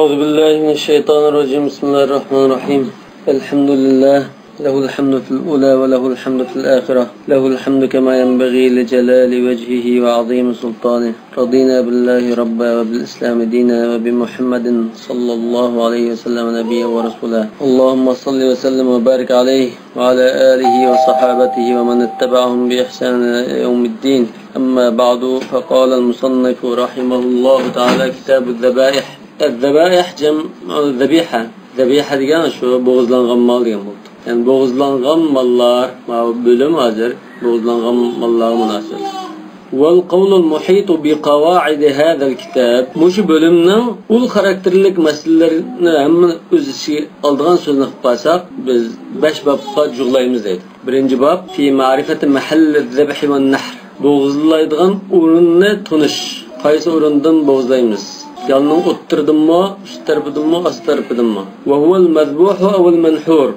أعوذ بالله من الشيطان الرجيم. بسم الله الرحمن الرحيم. الحمد لله له الحمد في الأولى وله الحمد في الآخرة، له الحمد كما ينبغي لجلال وجهه وعظيم سلطانه. رضينا بالله ربا وبالإسلام دينا وبمحمد صلى الله عليه وسلم نبيا ورسولا. اللهم صل وسلم وبارك عليه وعلى آله وصحابته ومن اتبعهم بإحسان إلى يوم الدين. أما بعد، فقال المصنف رحمه الله تعالى: كتاب الذبائح. الذبائح جمع ذبيحة. ذبيحة ديگان شو boğuzlanğan mal degan bo'ldi. Yani boğuzlanğan mallar bölüm hazır boğuzlanğan mallara münasip. Vel qawlul muhit bi qawaid hada'l kitab. Muş bölümning ul karakterlik meselelerini hamma öz içi aldıgan so'zni qilib qolsak, biz 5 babga jug'laymiz deydi. Birinci bab fi ma'rifati mahalliz zabh va nahr. Boğuzlaydigan o'rinni tunish. Qaysi o'rindan boğuzlaymiz? Yalnın o'ttirdimmi, üst tarafidimmi, ast tarafidimmi? Ve huvel mazbuhu evvel menhur.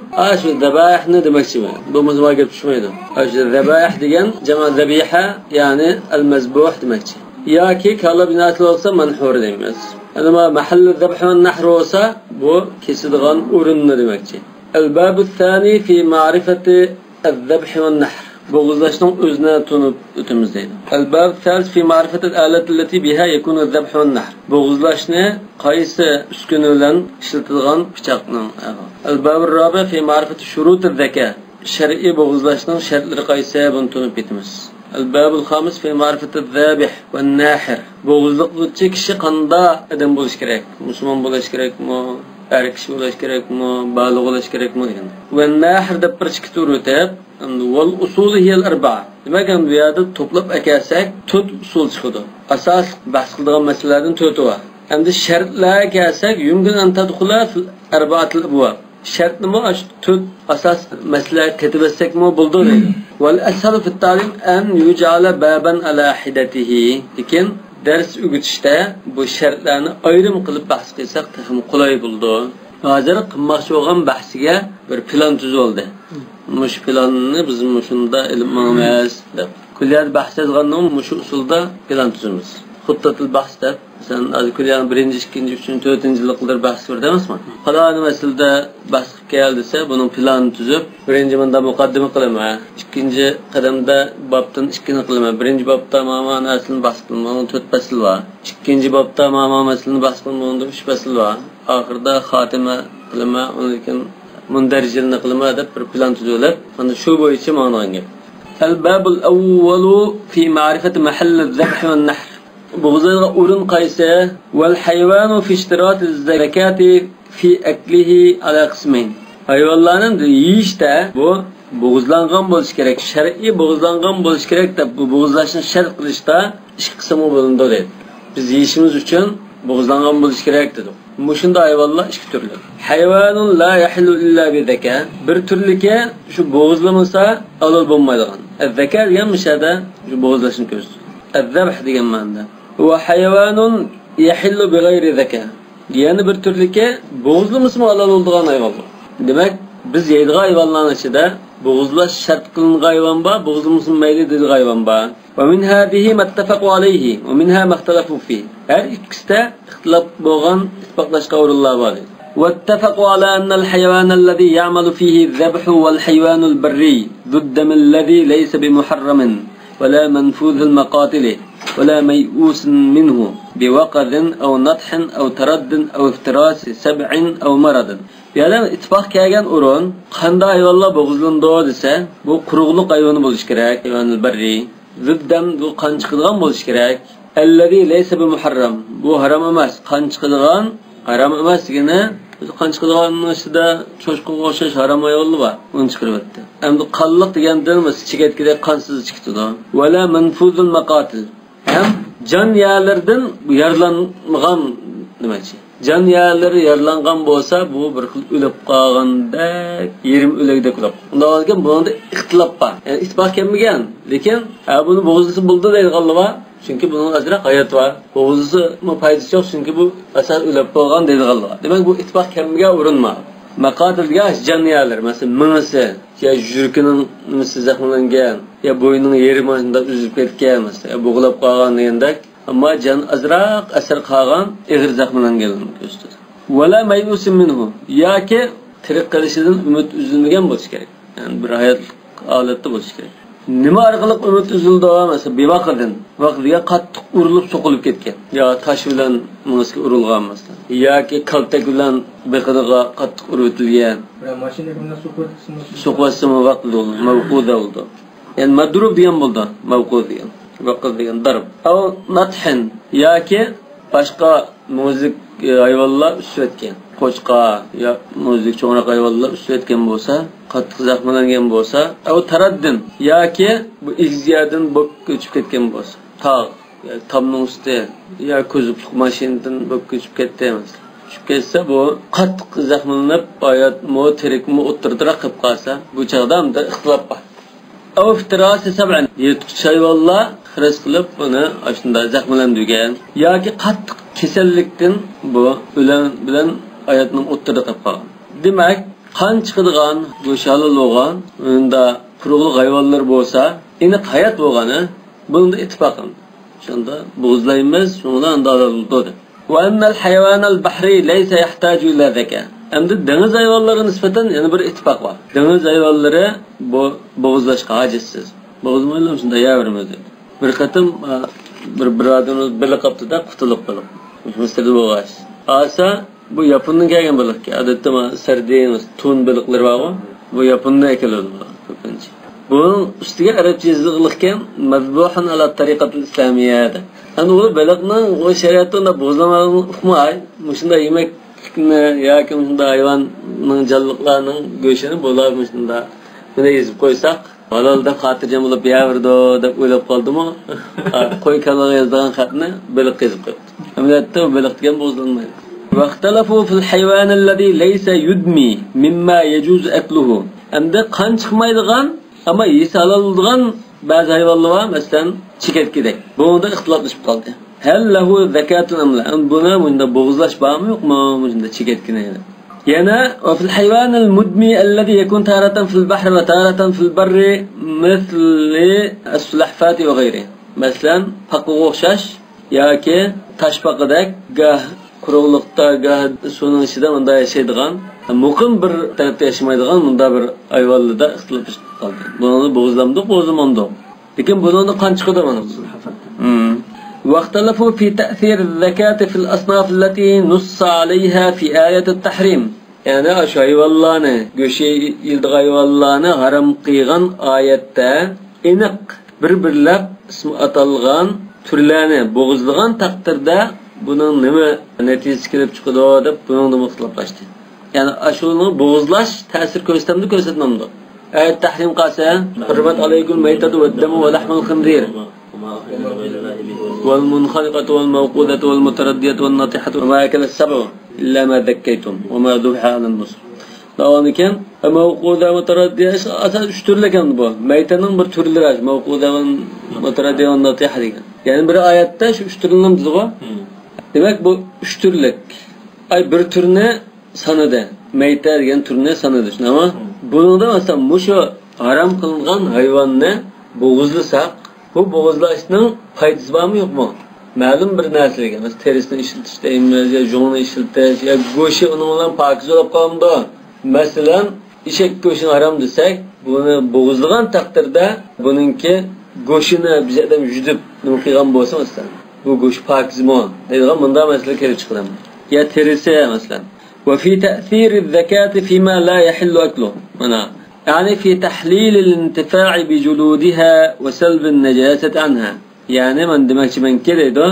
Şu zebaih ne demekçi mi? Bu muzma gelip düşmeydi. Şu zebaih degen cema zebiha, yani el mezbuh demekçi. Ya ki kala binatlı olsa menhur demez. Ama mahalli zebh ve nahr olsa bu kesidigan ürünne demekçi. El babu thani fi ma'rifati el zebh ve nahr. Boğuzlaşның özüne tunup ötümüzdeydi. El-bab thalith fi ma'rifatil alat allati biha yakunu az-zabh ve an-nahr. Boğuzlaşны qaysi uskuna bilan ishlatilgan pichoqning. El-bab ar-rabi fi ma'rifati shurut az-zaka. Shar'iy boğuzlaşның shartlari qaysi buni tunib ketamiz. El-bab al-khamis fi ma'rifati az-zabih ve an-nahir. Boğuzluqchi kishi qanday odam bo'lish kerak? Musulmon bo'lish kerakmi? Er kishi bo'lish kerakmi? Baligh bo'lish kerakmi degan. Ve an-nahir deb bir ikki tur o'tib, vel usul hiyel arba'a. Demek bu yerda to'plab akasak 4 usul chiqadi. Asas bahs qiladigan masalalardan 4 var. Endi shartlarga kelsak, yumkin an tadkhula fil arba'atil abwab. Shartni mo 4 asas masalaga ketibsakmi bo'ldi deydi. Vel ashal fi ta'lim an yuj'ala baban ala hidatihi. Lekin ders o'g'itishda bu shartlarni ayrim qilib bahs qilsak, ham qulay bo'ldi. Hozir qilmoqchi bo'lgan bahsiga bir plan tuzildi. Muş planını bizim muşunda ilmamiz deb. Kulliyat bahs yazganning mush usulda plan tuzamiz. Xuttatul bahs deb. Sen az kulliyat 1-chi, 2-chi, 3-chi, 4-chi yilliklar bahs var demasmi? Falani masalada bahs keldiyse bunun planını tuzib, 1-chi manda muqaddima qilama, 2-chi qadamda babdan 2ni qilama, 1-chi babda ma'man aslini bahs qilma, 4 fasl var. 2-chi babda ma'man aslini bahs qilma, 3 fasl var. Oxirda xotima qilama, lekin mundarjilni qilma deb bir plan tuzilib, mana shu bo'yicha ma'noga gap. Al-babul awwalu fi ma'rifati mahall az-zabh va an-nahr. Bo'g'izga o'rin qaysi val hayvanu fi ishtirat az-zakati fi aklihi ala qismayn. Hayvonlarning yeyishda bu bo'g'izlangan bo'lish kerak, shar'iy bo'g'izlangan bo'lish kerak deb bu bo'g'izlashni shart qilishda ikki qism bo'lindi deydi. Biz yeyishimiz uchun bo'g'izlangan bo'lish kerak dedi. Muşunda hayvanlar iki türlü. Hayvanun la yahillu illa bi zeka. Bir türlüke şu boğuzlamasa alal bulmaydigan. Zeka degan mishada şu boğuzlashni ko'rsatadi. Az-zabh degan ma'noda. Ve hayvanun yahillu bi g'ayri zeka. Yani bir türlüke boğuzlamasa alal bo'ladigan hayvanlar. Demek biz yeydigan hayvanlarning ichida boğuzlash shart qilingan hayvan bor, boğuzlamasa mayli dedigan hayvan bor. Ve min hadihi mattafaqu alayhi ve minha mahtalafu fihi. Her ikisinde ihtilaf bo'lgan ittifoqlashgan o'rinlar bor. واتفقوا على أن الحيوان الذي يعمل فيه الذبح والحيوان البري ذو الدم الذي ليس بمحرم ولا منفوذ المقاتل ولا ميؤوس منه بوقذ أو نطح أو ترد أو افتراس سبع أو مرض. Yani ittifaq kelgan o'rin qanday hayvonlar bo'g'izlandi desa, bu quruqliq hayvoni bo'lish kerak, hayvonul barri. Ziddam bu qon chiqadigan bo'lish kerak. Allazi laysa bi muharram. Bu haram emas, qon chiqadigan, haram emasligini qon chiqadiganning ichida cho'chqaga o'xshash haram hayvonlar bor. Uni chiqaribdi. Endi qonliq degandan biz chiqatgida qonsiz chiqdi. Wala manfuzul maqatil. Ham jon yerlardan yaralangan demakchi. Jon yerlari yaralangan bo'lsa, bu bir xil o'lib qolganda, yerim o'lagdek qilib. Undan keyin bunda ixtilof bor. Yani ittifoq kelmagan, lekin buni bo'g'izlisi bo'ldi deydiganlar bor. Çünkü bunun azraq hayat var. Bo'g'izisi foydasi yo'q, chunki bu asal o'lib qolgan deydiganlar bor. Demak bu ittifoq kelmagan urinma. Maqatilga jon yerlar, masalan, mingisi ya yurkining nimasi zaxmlangan, ya bo'ynining yerimida uzib ketgan, masalan, bo'g'ilib qolgan degandek. Ama can azraq asar qolgan ig'ir zaxmlanganligini ko'rsatadi. Vela meyusin minhu. Ya ki tirik kalışından ümit üzülmegen bo'lishi kerak. Yani bir hayat aletli bo'lishi kerak. Nima orqali ümit üzüldü mesela bir vaqtiga qattiq urilib so'qilib ketgan. Ya tash bilan musga urilgan mesela. Yoki kaltak bilan beqidiga qattiq uritilgan. Mashina bilan so'qilsimi vaqtida bo'ldi, mavquda bo'ldi. Yani madrub degan bo'ldi, mavqu degan. Vaqt degan darb. Aw nathin yoki boshqa muzik hayvonlar usvetgan. Qo'chqa ya muzik cho'naq hayvonlar usvetgan bo'lsa, qattiq zaxmlangan bo'lsa, aw taraddin yoki bu igziyadan ko'chib ketgan bo'lsa, tog' yoki tomning usti yo ko'ziblik mashinadan ko'chib ketdi emas. Tushib ketsa bu qattiq zaxmlanib, hayotmi, tirikmi o'tirdiroq qilib qolsa, bu chaqda ham ixtilof bor. Aw iftirasi sab'an yirtqich hayvonlar xiris qilib buni ashunda zaxmlandirgan yoki qattiq kasallikdan bu bilan hayotning o'tirida qolib qolgan. Demak, qon chiqadigan, go'shali bo'lgan, unda quruqlik hayvonlar bo'lsa, aniq hayot bo'lgani bunda ittifoq qildi. Shunda bo'zlaymiz, shundan dalildir. Wa annal hayvanal bahri laysa yahtaju ila zaka. Endi dengiz hayvonlariga nisbatan yana bir ittifoq bor. Dengiz hayvonlari bu bo'g'izlashga hojisiz. Bo'g'izmaylar shunda yavermadi. Bir qatim bir birodarimiz biliq qoptida qutuluq qilib. Misli bo'g'ash. Asa bu Yapondan kelgan biliq. Odatda sardina, tun biliqlari bor. Bu Yapondan keladi ko'pincha. Bunun ustiga arabcha yozilgan mazbuhan ala tariqatil islamiyada. Hani o biliqning o shariatda bo'zlamalarni uqmay, shunda yemek yoki shunda hayvonning jonliqlarning go'shtini bo'ladi shunda. Buni yezib qo'ysak, halolda xotirjam bo'lib yaverdi deb o'ylab qoldimi? Qo'y kalaga yozgan xatni biliq yezib qo'ydi. Amaliyotda biliq degan bo'zlanmaydi. Vaqtalafu fil hayvan alladhi laysa yudmi mimma yajuz akluhu. Endi qon chiqmaydigan ama yesa oladigan ba'zi hayvonlar var, masalan, cheketgidek. Bunda ixtiloflashib qoldi. Hal lahu zakatun amla? Buna bunda bo'g'izlash bormi, yo'qmi? Bunda cheketgina. Yana fil hayvan al mudmi alladhi yakun taratan fil bahri wa taratan fil barri mithli as-sulahfat va ghayri. Masalan, paqqa o'xshash yoki tashpaqidek gah quruqlikda, gah suvning ichida bunda yashaydigan, muqim bir tarafda yashamaydigan bunda bir hayvonlarda ixtiloflashib qoldi. Buni bo'g'izlamdi, bo'g'izlamandi. Lekin bundan qon chiqadi mana. واختلفوا في تأثير الزكاة في الأصناف التي نص عليها في آية التحريم. يعني أشهي والله قشي يلدغي والله غرم قيغان آية إنق بربرلب اسم أطلغان ترلانه بغزلغان تقدر ده bunun nima natijasi kelib chiqadi deb bundan muxtalaflashdi. Ya'ni ashuni bo'g'izlash ta'sir ko'rsatamdi, ko'rsatmamdi. Ayat tahrim qilsa, hurmat alaykum maytatu va damu va lahmul khinzir wal munkhaliqatu wal mawqudatu wal mutaraddiyatu wan natihatu wa ma akala as-sab'u illa ma dhakkaytum wa ma dhubiha 'ala an-nusr. Davaniken mawquda mutaraddiya asal 3 turli ekan bu. Maytaning bir turlari, mawquda va mutaraddiya va natiha degan. Ya'ni bir oyatda shu 3 turni bizga demek bu 3 türlük. Ay bir türüne sanıdı. Meyte degan türüne sanıdı. Ama bunun da mesela muşu haram kılıngan hayvanını boğuzlasak, bu boğuzlaşının faydası var mı yok mu? Ma'lum bir narsaga, mesela terisini işiltişteyimiz, ya jo'ni işiltish, ya go'shi onun bilan pokiz bo'lib qoldi. Masalan, eshak go'shini haram desak, buni boğuzlagan taqdirda buningki go'shini biz adam yutib nima qilgan bo'lsa masalan bu go'sht pokizmi deydigan bunda masala kelib chiqadi. Ya terisi masalan. Ve fi ta'thir az-zakati fima la yahillu akluhu. Mana yani fi tahlil al-intifa' bi juludiha wa salb an-najasat anha. Yani men demakchiman keladi,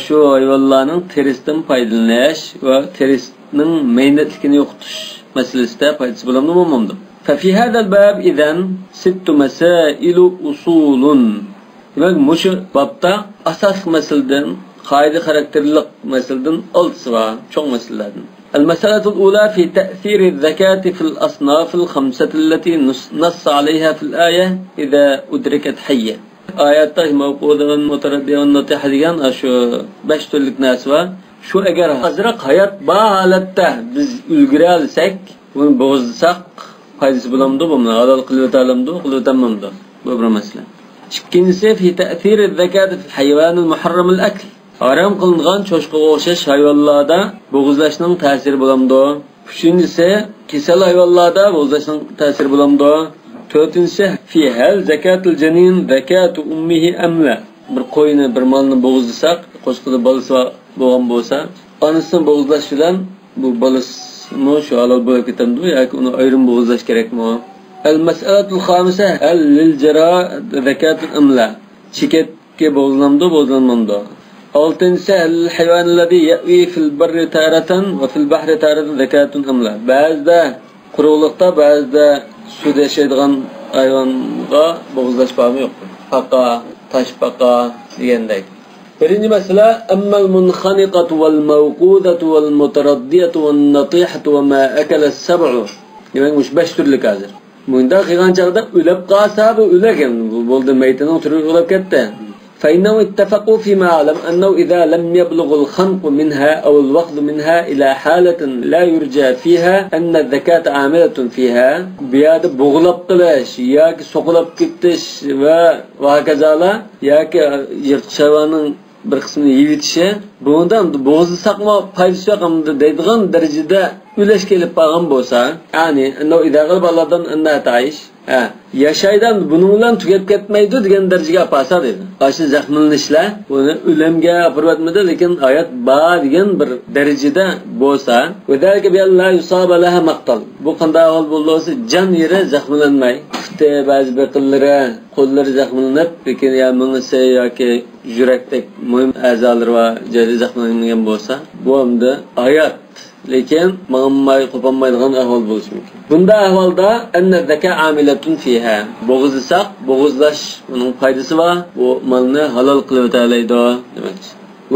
shu hayvonlarning terisidan foydalanish va terisning maynatligini yo'qotish masalasida foydasi bo'lamdi. ففي هذا الباب إذن 6 مسائل أصول. Demek muşu babda asas meselden, kaide karakterlik meselden altısı var, çok meselelerden. المسألة الأولى في تأثير الزكاة في الأصناف الخمسة التي نص عليها في الآية إذا أدركت حية. آيات موقوذة والمتردية والنطيحة ديان شو 5 türlük nas var. Şu eğer azraq hayat bağlatta biz ülgüre alsak, bunu boğazlasak faydası bulamdı bu mu? Halal kılvet alamdı, kılvet alamdı. Bu bir mesele. İkincisi fi ta'thir az-zakat fi hayvan al-muharram al-akl. Haram qilingan cho'chqaga o'xshash hayvonlarda bo'g'izlashning ta'siri bo'lamdi. Uchinchisi, kasal hayvonlarda bo'g'izlashning ta'siri bo'lamdi. To'rtinchisi, fi hal zakatul janin zakatu ummihi amla. Bir qo'yni, bir molni bo'g'izlasak, qo'shqida bolasi bo'lgan bo'lsa, onasini bo'g'izlash bilan bu bolasimi shu halol bo'lib ketadi yoki uni ayrim bo'g'izlash kerakmi? Al-mas'alatul khamisa hal lil jara zakatul amla. Cheketga bo'g'izlamdi, bo'g'izlanmamdi. Oltinchisi, al-hayvan alladhi yawi fil barri taratan va fil bahri taratan zakatun amla. Ba'zida quruqlikda, ba'zida suvda yashaydigan hayvonga bo'g'izlash bormi yo'qmi? Paqa, toshpaqa degandek. Birinchi masala ammal munkhaniqatu wal mawqudatu wal mutaraddiyatu wan natihatu wa ma akala as-sab'u. Demak, mush 5 turlik hozir. Bunda qilgan chaqda o'lib qolsa bu o'lagan. Bu bo'ldi maytaning turi o'lib ketdi. فإنه اتفقوا فيما علم أنه إذا لم يبلغ الخنق منها أو الوقت منها إلى حالة لا يرجى فيها أن الذكاة عاملة فيها بياد بغلب قلاش ياك سقلب كتش وهكذا لا ياك يرتشوان bir qismini yeyitishi bundan bo'g'izlasaqmi foydasi yo'qmi deydigan darajada ulash kelib qolgan bo'lsa, ya'ni unda idag'il baladan unda tayish yashaydan buning bilan tugab ketmaydi degan darajaga apasa dedi. Ashi zaxmlanishlar buni o'limga apirvatmadi, lekin oyat bor degan bir darajada bo'lsa, vodalika bi Allah yusaba laha maqtal. Bu qanday hol bo'lsa, jon yeri zaxmlanmay, fute ba'zi biqillari, qo'llari zaxmlanib, lekin ya mingisi yoki yurakdek muhim a'zolar va joyda zaxmlangan bo'lsa, bu hamda oyat lekin ma'may qo'polmaydigan ahvol bo'lishi mumkin. Bunda ahvolda anna zaka amilatun fiha. Bo'g'izlasak, bo'g'izlash uning foydasi va bu molni halol qilib o'talaydi demak.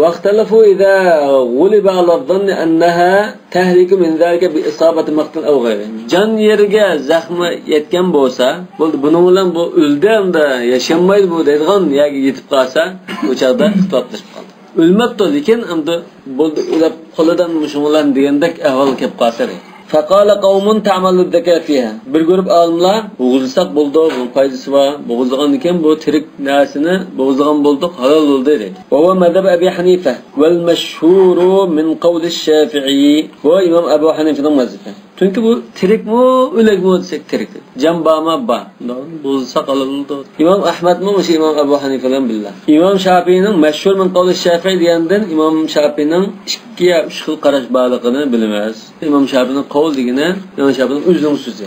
واختلفوا إذا غلب على الظن أنها تهلك من ذلك بإصابة مقتل أو غيره. Can yerga zaxmi yetgan bo'lsa, bo'ldi buning bilan bu o'ldimda yashamaydi bu deydigan yoki yetib qolsa, bu chaqda ixtiloflashib qoldi. O'lmabdi, lekin endi bo'ldi o'lib qo'lidan mushug'lan degandek ahvol kelib qolsa. Faqala qawmun ta'malu zaka fiha. Bir guruh olimlar bo'g'izlasak bo'ldi, bu foydasi bor. Bo'g'izlagan ekan bu tirik narsani bo'g'izlagan bo'ldi, halol bo'ldi dedi. Va mazhab Abi Hanifa wal mashhuru min qawl ash-Shafi'i. Bu Imom Abu Hanifaning mazhabi. Chunki bu tirikmi, o'likmi desek tirik. Jambama ba. Bo'g'izlasak halol bo'ldi. Imom Ahmadmi, o'sha Imom Abu Hanifa bilan billah. Imom Shafi'ning mashhur min qawl ash-Shafi'i degandan Imom Shafi'ning 2-3 xil qarash borligini bilamiz. Imom Shafi'ning qawl degani Imom Shafi'ning o'zining so'zi.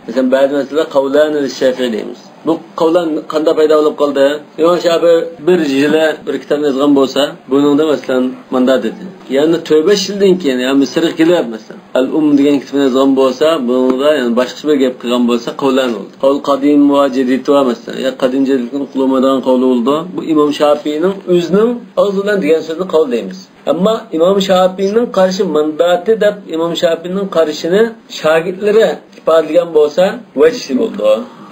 Mesela ba'zi masalalar qawlan al-Shafi'i deymiz. Bu qawlan qanday paydo bo'lib qoldi? Imom Shafi'i bir yili bir kitob yozgan bo'lsa, buningda masalan manda dedi. Yani tövbe yildan keyin, yani Misr kelib masalan al-degan kitobni yozgan bo'lsa, buningda yani boshqa bir gap qilgan bo'lsa qawlan bo'ldi. Qawl qadim va jadid va masalan, ya qadim jadidni qulamadan qawl bo'ldi. Bu Imom Shafi'ning o'zining og'zidan degan so'zni qawl deymiz. Amma Imom Shafi'ning qarshi mandati deb Imom Shafi'ning qarshini shogirdlari ifodalagan bo'lsa, vajhi bo'ldi.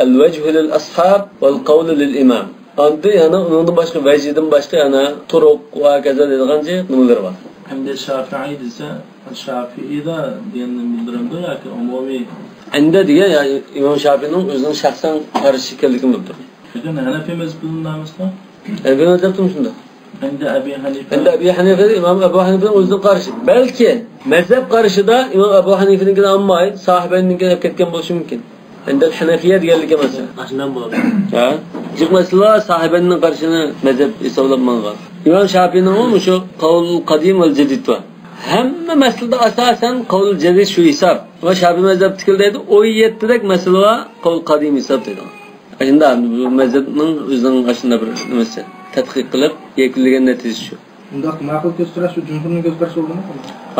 Al-wajhu lil ashab wal qawlu lil imam. Endi yana undan boshqa vajhidan boshqa yana turuq va kaza degancha nimalar bor. Hamda Shafi'i desa, Shafi'ida deganni bildiramdi yoki umumiy. Endi degan ya Imom Shafi'ning o'zining shaxsan qarshi ekanligini bildiradi. Lekin Hanafi mazhabidamizmi? Endi aytdim shunda. Endi Abi Hanifa İmam Abu Hanifa'nın o'zining qarashi. Balki mazhab qarashida İmam Abu Hanifa'ninkidan olmay, sahibaninkidan olib ketgan bo'lishi mumkin. Endi Hanafiya deganligi emas. Ashundan bo'ladi. Ha? Jiq masala sahibaning qarashini mazhab hisoblanmagan. İmam Shafi'ning shu qawl qadim va jadid va hamma masalada asosan qawl jadid shu hisob. Va Shafi'i mazhab tikildaydi 17 dak masala qawl qadim hisob deydi. Endi bu mazhabning o'zining ashunda bir nimasi tadqiq qilib yakunlagan natijasi shu. Unda ma'qul ko'z qarash va jumhurning ko'z qarashi bo'ldimi?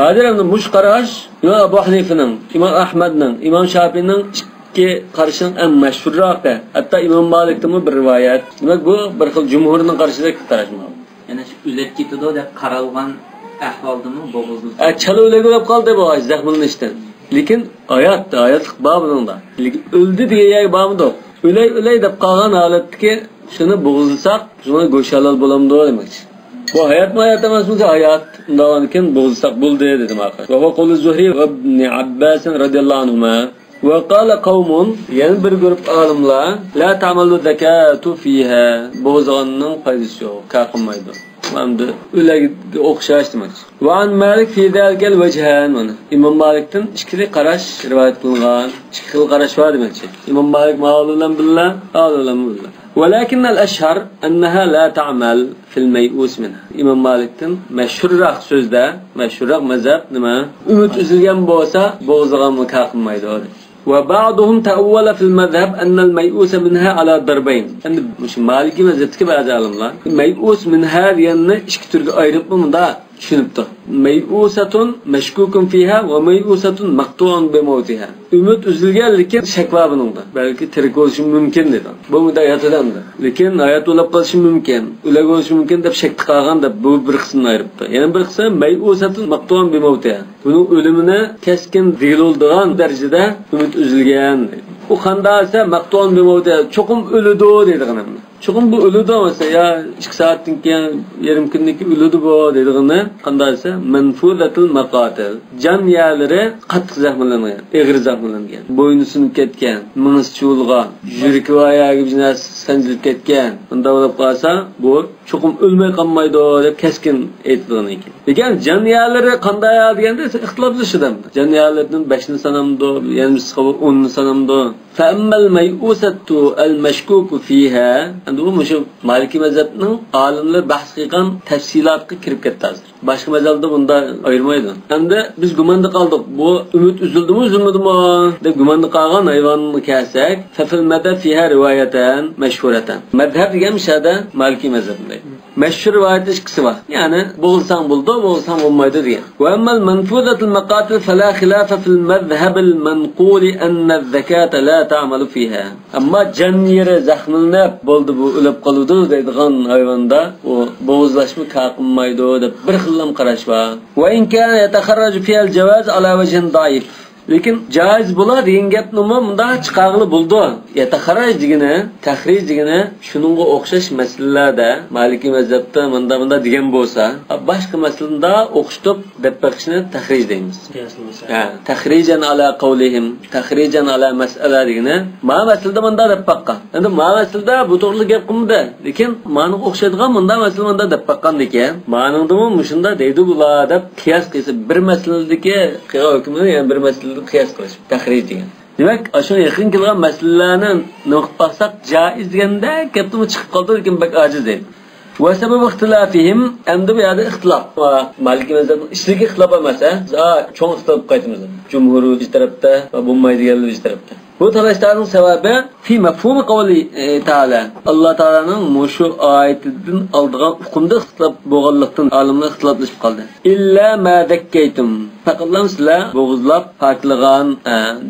Hozir endi mush qarash Imom Abu Hanifaning, Imom Ahmadning, Imom Shafi'ning ikki qarashining eng mashhurroqi. Hatto Imom Malikning bir rivoyat. Demak bu bir xil jumhurning qarashida qarashmi? Yana shu o'lib ketdi deb qaralgan ahvoldimi bo'g'izlik. Chala o'lib qoldi bu zaxmlanishdan. Lekin oyatlik bor buningda. Lekin o'ldi degan bormi? O'lay deb qolgan holatdagi shuni bo'g'izlasak, shuni go'sht halol bo'lamdi demoqchi. Bu hayotmi emasmi? Hayot. Undan keyin bo'g'izlasak bo'ldi dedim axir. Va qawli Zuhri va Ibn Abbas radhiyallohu anhuma va qala qawmun, yana bir guruh olimlar la ta'malu zakatu fiha. Bo'g'izg'onning foydasi yo'q, ka qilmaydi. Endi ularga o'xshash demoqchi. Va an Malik fi zalkal vajhan mana. Imom Malikdan ikkili qarash rivoyat qilingan. Ikki xil qarash bor demoqchi. Imom Malik ma'lulan billah, ma'lulan billah. ولكن الأشهر أنها لا تعمل في الميؤوس منها. İmam Malik'ten meşhurrak sözde, meşhurrak mezhep nima? Ümit üzülgen bolsa, boğuzlaganlığı kalkınmaydı o. وبعضهم تأول في المذهب أن الميؤوس منها على ضربين. Yani şu Maliki mezhepteki bazı alimler meyus minha diyenini iki türlü ayırıp mı da düşünüptü. Meyusatun meşkukun fiha ve meyusatun maqtu'un bi mawtiha. Ümit üzülgenlikin şek var bununda. Belki terik oluşu mümkün dedi. Bu da yatıdandı. Lekin hayat olap kalışı mümkün. Üleg oluşu mümkün de şek tıkagan da bu bir kısmını ayırıptı. Yani bir kısmı meyusatun maqtu'un bi mawtiha. Bunun ölümüne keskin değil olduğun derecede ümit üzülgen dedi. Bu kanda ise maqtu'un bi mawtiha. Çokum ölüdü dedi kanamda. Çokum bu ölüdü olsa ya 2 saatdan keyin yarım kunlik ölüdü bu dediğini qandaysa manfuzatul maqatil jan yerlari qattiq zaxmlangan, eg'ir zaxmlangan, bo'yni sinib ketgan, ming'is cho'lg'an, yuragi va oyog'i bilan sanjilib ketgan. Unda bo'lib qolsa, bu cho'qim o'lmay qolmaydi deb keskin aytilgan ekan. Lekin jan yerlari qanday deganda ixtiloflashadi. Jan yerlardan 5 ni sanamdi, yani 10 ni sanamdi. Fa ammal may'usatu al-mashkuku fiha. Endi bu mushu Maliki mazhabning olimlar bahs qilgan tafsilotga kirib ketdi hozir. Boshqa mazhabda bunda ayirmaydi. Endi biz gumonda qoldik. Bu umid uzildimi, uzilmadimi deb gumonda qolgan hayvonni kelsak, fa fil madhab fiha rivoyatan mashhuratan. Madhab degan mishada Maliki mazhabida. Meşhur rivayet ikisi var. Yani boğulsan buldu, boğulsan bulmaydı diye. Ve emmel menfuzatul maqatil fela khilafe fil mezhebil menquli enne zekate la ta'malu fiha. Ama can yeri zahmlanıp buldu bu ölüp kalıdı deydiğen hayvanda o boğuzlaşma kalkınmaydı da bir xillam qarash var. Ve in kana yataharraju fiyal cevaz ala vejhin daif. Lekin jaiz bo'lar degan gapni bunda chiqarg'ili bo'ldi. Yataharraj degani, tahrij degani shuningga o'xshash masalalarda Maliki mazhabda bunda degan bo'lsa, boshqa masalada o'qishib deb baqishni tahrij deymiz. Ha, tahrijan ala qawlihim, tahrijan ala mas'ala degani, ma masalada bunda deb baqqan. Endi ma masalada bu to'g'ri gap qilmadi, lekin ma'ni o'xshaydigan bunda masalada deb baqqan ekan. Ma'ningdimi mushunda deydi bular deb qiyos qilsa bir masaladagi hukmini, yani bir masalada qiyos qilish tahrij degan. Demak, ashuna yaqin kelgan masalalarni noqib qilsak jaiz deganda gapni chiqib qoldi, lekin bak ojiz deydi. Ve sebep ihtilafihim endi bu yerda ixtilof. Maliki mazhabning ishligi ixtilof emas, cho'ng ixtilof qaytimiz. Jumhuri bir tarafda va bo'lmaydiganlar bir tarafda. Bu talashlarning sababi fi mafhum qawli taala. Alloh taolaning mushu oyatidan oldigan hukmda ixtilof bo'lganlikdan olimlar ixtiloflashib qoldi. Illa ma zakkaytum. Faqatlam sizlar bo'g'izlab poklagan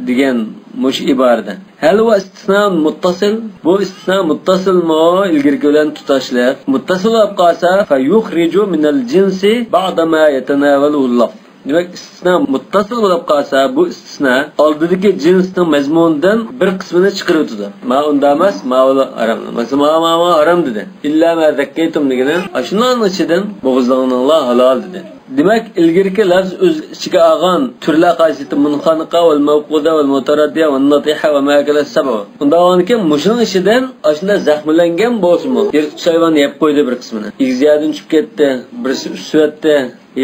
degan mush iborada. Hal va istisna muttasil. Bu istisna muttasil mo ilgirki bilan tutashlar. Muttasil bo'lib qolsa fa yukhriju min al-jinsi ba'da ma yatanavalu al-laf. Demak, istisna muttasil bo'lib qolsa, bu istisna oldidagi jinsning mazmunidan bir qismini chiqarib o'tadi. Ma unda emas, ma haram. Masalan, ma haram dedi. Illa ma zakkaytum degani, ashundan ichidan bo'g'izlaganlar halol dedi. Demak, ilgirki lafz o'z ichiga olgan turlar qaysiti munxaniqa val mawquda val mutaraddiya val natiha va ma kala sab'a. Unda onki mushuning ichidan ashunda zaxmlangan bo'lsa-mu, yirtqich hayvon yeb qo'ydi bir qismini. Igziyadan tushib ketdi, birisi usvatdi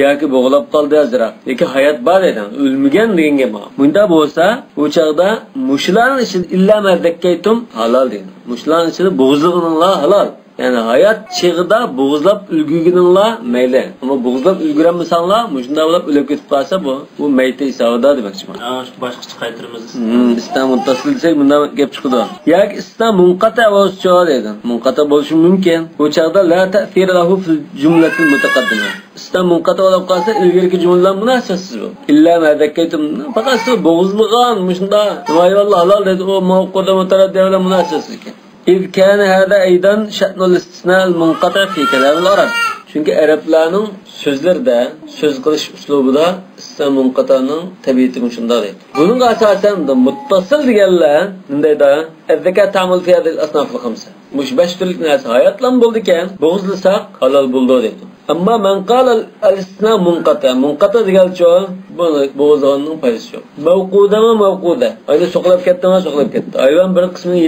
yoki bo'g'lab qoldi azroq. Lekin hayot bor edi, o'lmagan degan gap bor. Bunda bo'lsa, u chaqda mushlarning ichida illa ma zakkaytum halol deydi. Mushlarning ichida bo'g'izliginlar halol. Yani hayat çığda boğuzlap ülgügününla meyle. Ama boğuzlap ülgürenmisanlar, muşunda olap ölüp ketip kalsa bu meyte isavada demek için. Başka çıkaytırımız. İslam muttasıl desek bundan gap çıkıdı. Yak İslam munkata oluşu çoğal edin. Munkata oluşu mümkün. Bu çağda la ta'thir lahu fil cümletil mutakaddime. İslam munkata olap kalsa ilgirki cümleler münasebsiz bu. İlla ma zakkaytum. Fakat siz boğuzluğan muşunda. Eyvallah halal dedi o mevkuda mutaraddiye ile münasebsiz ki. İz kana hada aydan şa'nul istisna al-munqati fi kalam al-arab. Çünkü Araplarning so'zlarda, so'z qilish uslubida istisna munqataning tabiati shunday deydi. Buning asosan muttasil deganlar bundayda az-zakat ta'mul fi hadhihi al-asnaf al-khamsa. Mush 5 turlik narsa hayotlan bo'ldi ekan, bo'g'izlasak halol bo'ldi deydi. Amma man qala al-istisna munqata degancha bo'g'izlaganning foydasi yo'q. Mavquda. Ayni so'qlab ketdi. Hayvon bir qismini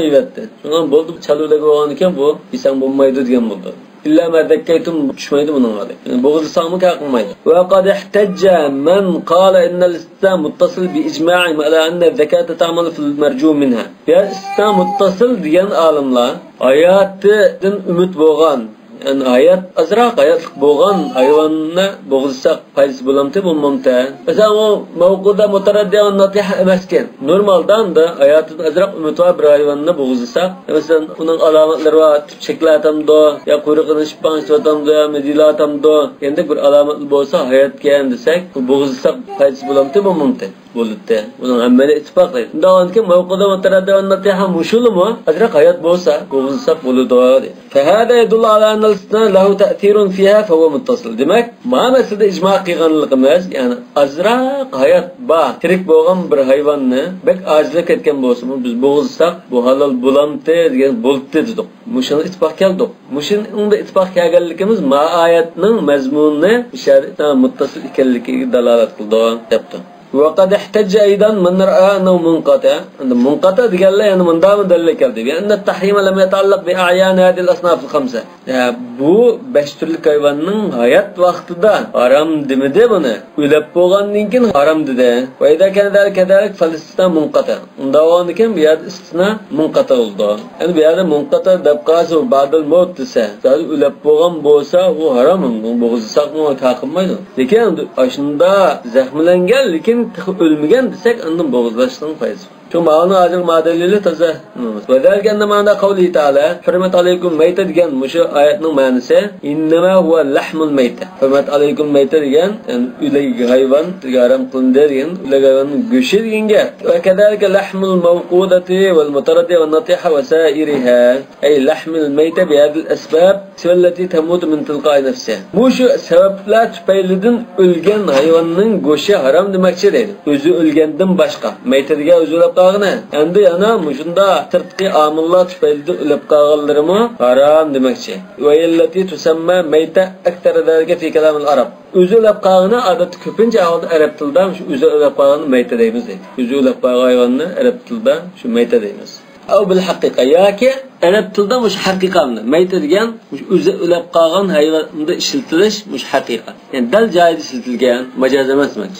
yevatdi. Shundan bo'ldi, chaluvdagi bo'lgan ekan bu, isan bo'lmaydi degan bo'ldi. İlla ma zakkaytum düşmeydi bunun adı. Yani boğazlasan mı kalkmaydı. Ve kad ihtecce men qala innel islam muttasıl bi icma'i ala enne zekate ta'malu fil mercu minha. Ya İslam muttasıl diyen alimlar hayatın ümit boğan yani hayat azraq hayatlık boğan hayvanını boğazsak faydası bulamtı bulmamtı. Mesela o mevkuda mutaraddiya ve natiha emesken. Normaldan da hayatın azraq ümit var bir hayvanını boğazsak. Mesela onun alamatları var. Şekli atamdı, ya kuyruğunu şıppanış atamdı, ya medili atamdı. Yani bir alamatlı olsa hayat kendi desek, boğazsak faydası bulamtı bulmamtı. Bulut'ta. Bunun ammeli ittifak değil. Daha ki mevkuda mutaraddiya ve natiha muşulu mu? Azraq hayat bolsa boğazsak buludu. Fehâda yedullu ala ennel istisna lahu ta'thirun fiha fehuve muttasıl. Demek, ma meselede icma qilganligimiz, yani azraq hayat ba, tirik bo'lgan bir hayvanni bek ajlik etgan bo'lsa, biz bo'g'izsak, bu halol bulamti degan bo'libdi dedik. Mushuni ittifoq keldik. Mushunda ittifoq kelganligimiz ma oyatning mazmunini isharata muttasıl ekanligiga dalolat qildi, debdi. وقد احتج أيضا من رأى أنه منقطع. منقطع دقال يعني من دام دلل كذب لأن التحريم لم يتعلق بأعيان هذه الأصناف الخمسة. Bu beş türlü hayvanın hayat vaktida haram demedi bunu. Ülep boğanınkin haram dedi. Ve idâ kâne kâdâlik fel istisna munqata. Onda oğanıken bir yerde istisna munqata oldu. Yani bir yerde munqata debkası ba'dal mevt dese. Zaten ülep boğan bolsa o haram mı? Boğazısak mı takılmaydı. Lekin aşında zahmilengen lekin ölmegen desek andan boğazlaştığın fayız. Çünkü mağını azil madeliyle taza. Ve derken de mağında kavli ta'ala hürmet aleykum meyte diyen muşu ayetinin manisi innema huve lahmul meyte. Hürmet aleykum meyte diyen yani üley hayvan haram kılındı diyen üley hayvanın göşü diyenge. Ve kederke lahmul mevkudati vel mutaraddi ve natiha ve sairiha. Ey lahmul meyte biyadil esbab sevelleti temudu min tilqai nefsi. Muşu sebepler tüpeylidin ölgen hayvanın göşü haram demekçe değil. Özü ölgenden başka. Meyte diyen özü endi yana muşunda tırtqi amillar tüpeyli ölüp qalğanlarımı haram demekçi. Ve yelleti tusamma meyte ekter derge fi kelamil Arab. Özü ölüp qalğını adatı köpünce ağıldı Arap tilda şu özü ölüp qalğını meyte deymiz deydi. Özü ölüp qalğını hayvanını Arap tilda şu meyte deymiz. Ev bil hakika ya ki Arap tilda muş haqiqanı meyte degan muş özü ölüp qalğan hayvanda işiltilish muş haqiqa. Yani dal joyida işiltilgan majaz emas demek.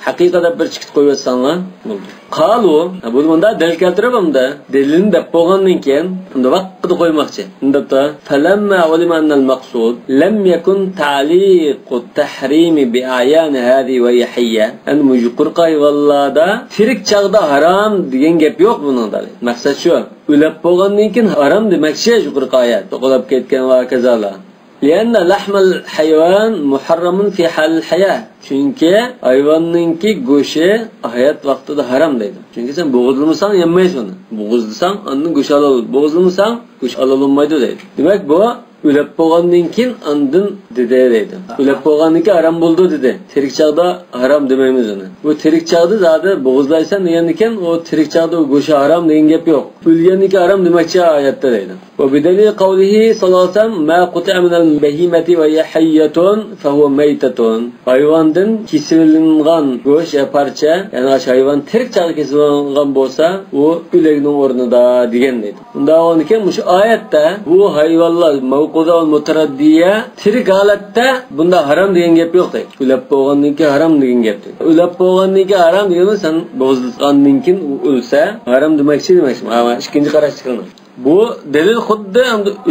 Haqiqada bir chiqit qo'yatsanlar bo'ldi. Qalu, bu bunda delil keltiribamda, delilini deb bo'lgandan keyin unda vaqtida qo'ymoqchi. Unda da falamma ulima annal maqsud lam yakun ta'liqu tahrimi bi ayan hadi ve yahiyya. Yani mujqur hayvonlarda tirik chaqda haram degan gap yo'q buningda. Maqsad shu. O'lib bo'lgandan keyin haram demakchi shukur qoyat. To'qolib ketgan va kazalar. لأن لحم الحيوان محرم في حال الحياة. Çünkü hayvanınki go'shi hayat vaqtida haram deydi. Çünkü sen bo'g'izlamasan yemaysan uni. Bo'g'izlasan ondan go'sh olol. Bo'g'izlamasan go'sh ololmaydi deydi. Demak bu o'lib bo'lgandan keyin ondan dedi deydi. O'lib bo'lganiki haram bo'ldi dedi. Tirik chaqda haram demaymiz uni. Bu tirik chaqda zodi bo'g'izlaysan degan ekan, o tirik chaqda go'shi haram degan gap yo'q. O'lganniki haram demakchi oyatda deydi. Ve bidalil qavlihi sallallahu alayhi vasallam ma quta'a minal bahimati ve yahayyatun fa huwa maytatun. Hayvandan kesilingan go'sh parcha, yani hayvan tirik chaqda kesilingan bo'lsa, u o'lagning o'rnida degan deydi. Unda o'niki mush oyatda bu hayvonlar mavquda va mutaraddiya tirik holatda bunda haram degan gap yo'q deydi. O'lab bo'lganniki haram degan gap deydi. O'lab bo'lganniki haram degani sen bo'g'izlangandan keyin o'lsa haram demakchi demakchi. Ama ikkinchi qarash chiqadi. Bu delil xuddi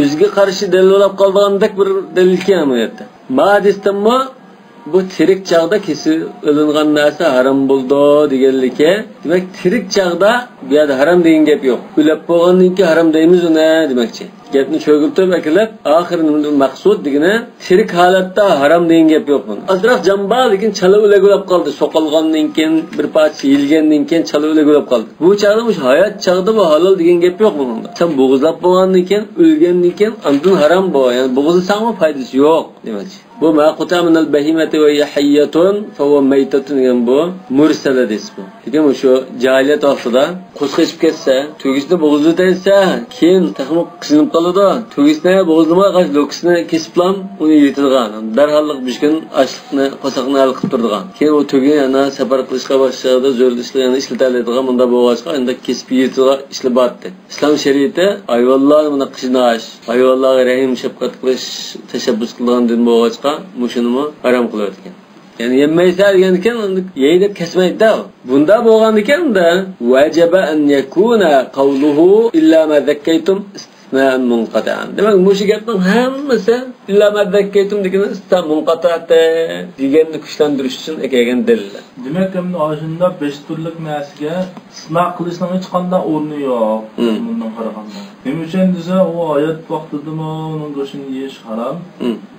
o'ziga qarshi delil bo'lib qolgandek bir delil kelmayapti. Ma'distammo bu tirik chaqda kesilingan narsa haram bo'ldi deganligi. Demak, tirik chaqda bu yerda haram degan gap yo'q. O'lib bo'lgandan keyin haram deymiz uni demakchi. Gapni cho'g'iltirib akilib, oxirgi maqsud degani tirik holatda haram degan gap yo'q buni. Azroq jamba lekin chala o'lag bo'lib qoldi. Soqilgandan keyin bir parcha yilgandan keyin chala o'lag bo'lib qoldi. Bu chaqda mush hayot chaqda bu halol degan gap yo'q bunda. Sen bo'g'izlab bo'lgandan keyin, o'lgandan keyin ondan haram bu. Yani bo'g'izlasanmi foydasi yo'q demakchi. Bu maquta minal bahimati ve hayyatun fa huwa maytatun degan bu mursala des bu. Lekin o'sha jahiliyat vaqtida qo'zg'ashib ketsa, tugisini bo'g'izda desa, keyin taxmiq qilinib qoladi. Tugisini bo'g'izlamay qash lokisini kesiblam, uni yetilgan. Darhallik bishkin ashliqni, qo'saqni hal qilib turdigan. Keyin u tugi yana safar qilishga boshladi, zo'rli ishlarni ishlatiladigan bunda bo'g'azga endi kesib yetilgan ishlar batdi. Islom shariati ayollar buni qishnash, ayollarga rahim shafqat qilish tashabbus qilgan din bo'g'azga mushunimi harom qilar ekan. Yani yemmaysa degan ekan, yeyib kesmaydi. Bunda bo'lgan ekanda vajaba an yakuna qawluhu illa ma zakkaytum istisna'an munqata'an. Demak, mush gapning hammasi illa ma zakkaytum degan istisna munqata'ta deganni kuchlantirish uchun ekan dalil. Demak, endi oshunda 5 turlik narsaga istisno qilishning hech qanday o'rni yo'q. Bundan qaraganda. Nima uchun desa, u oyat vaqtidami uning go'shtini yeyish harom.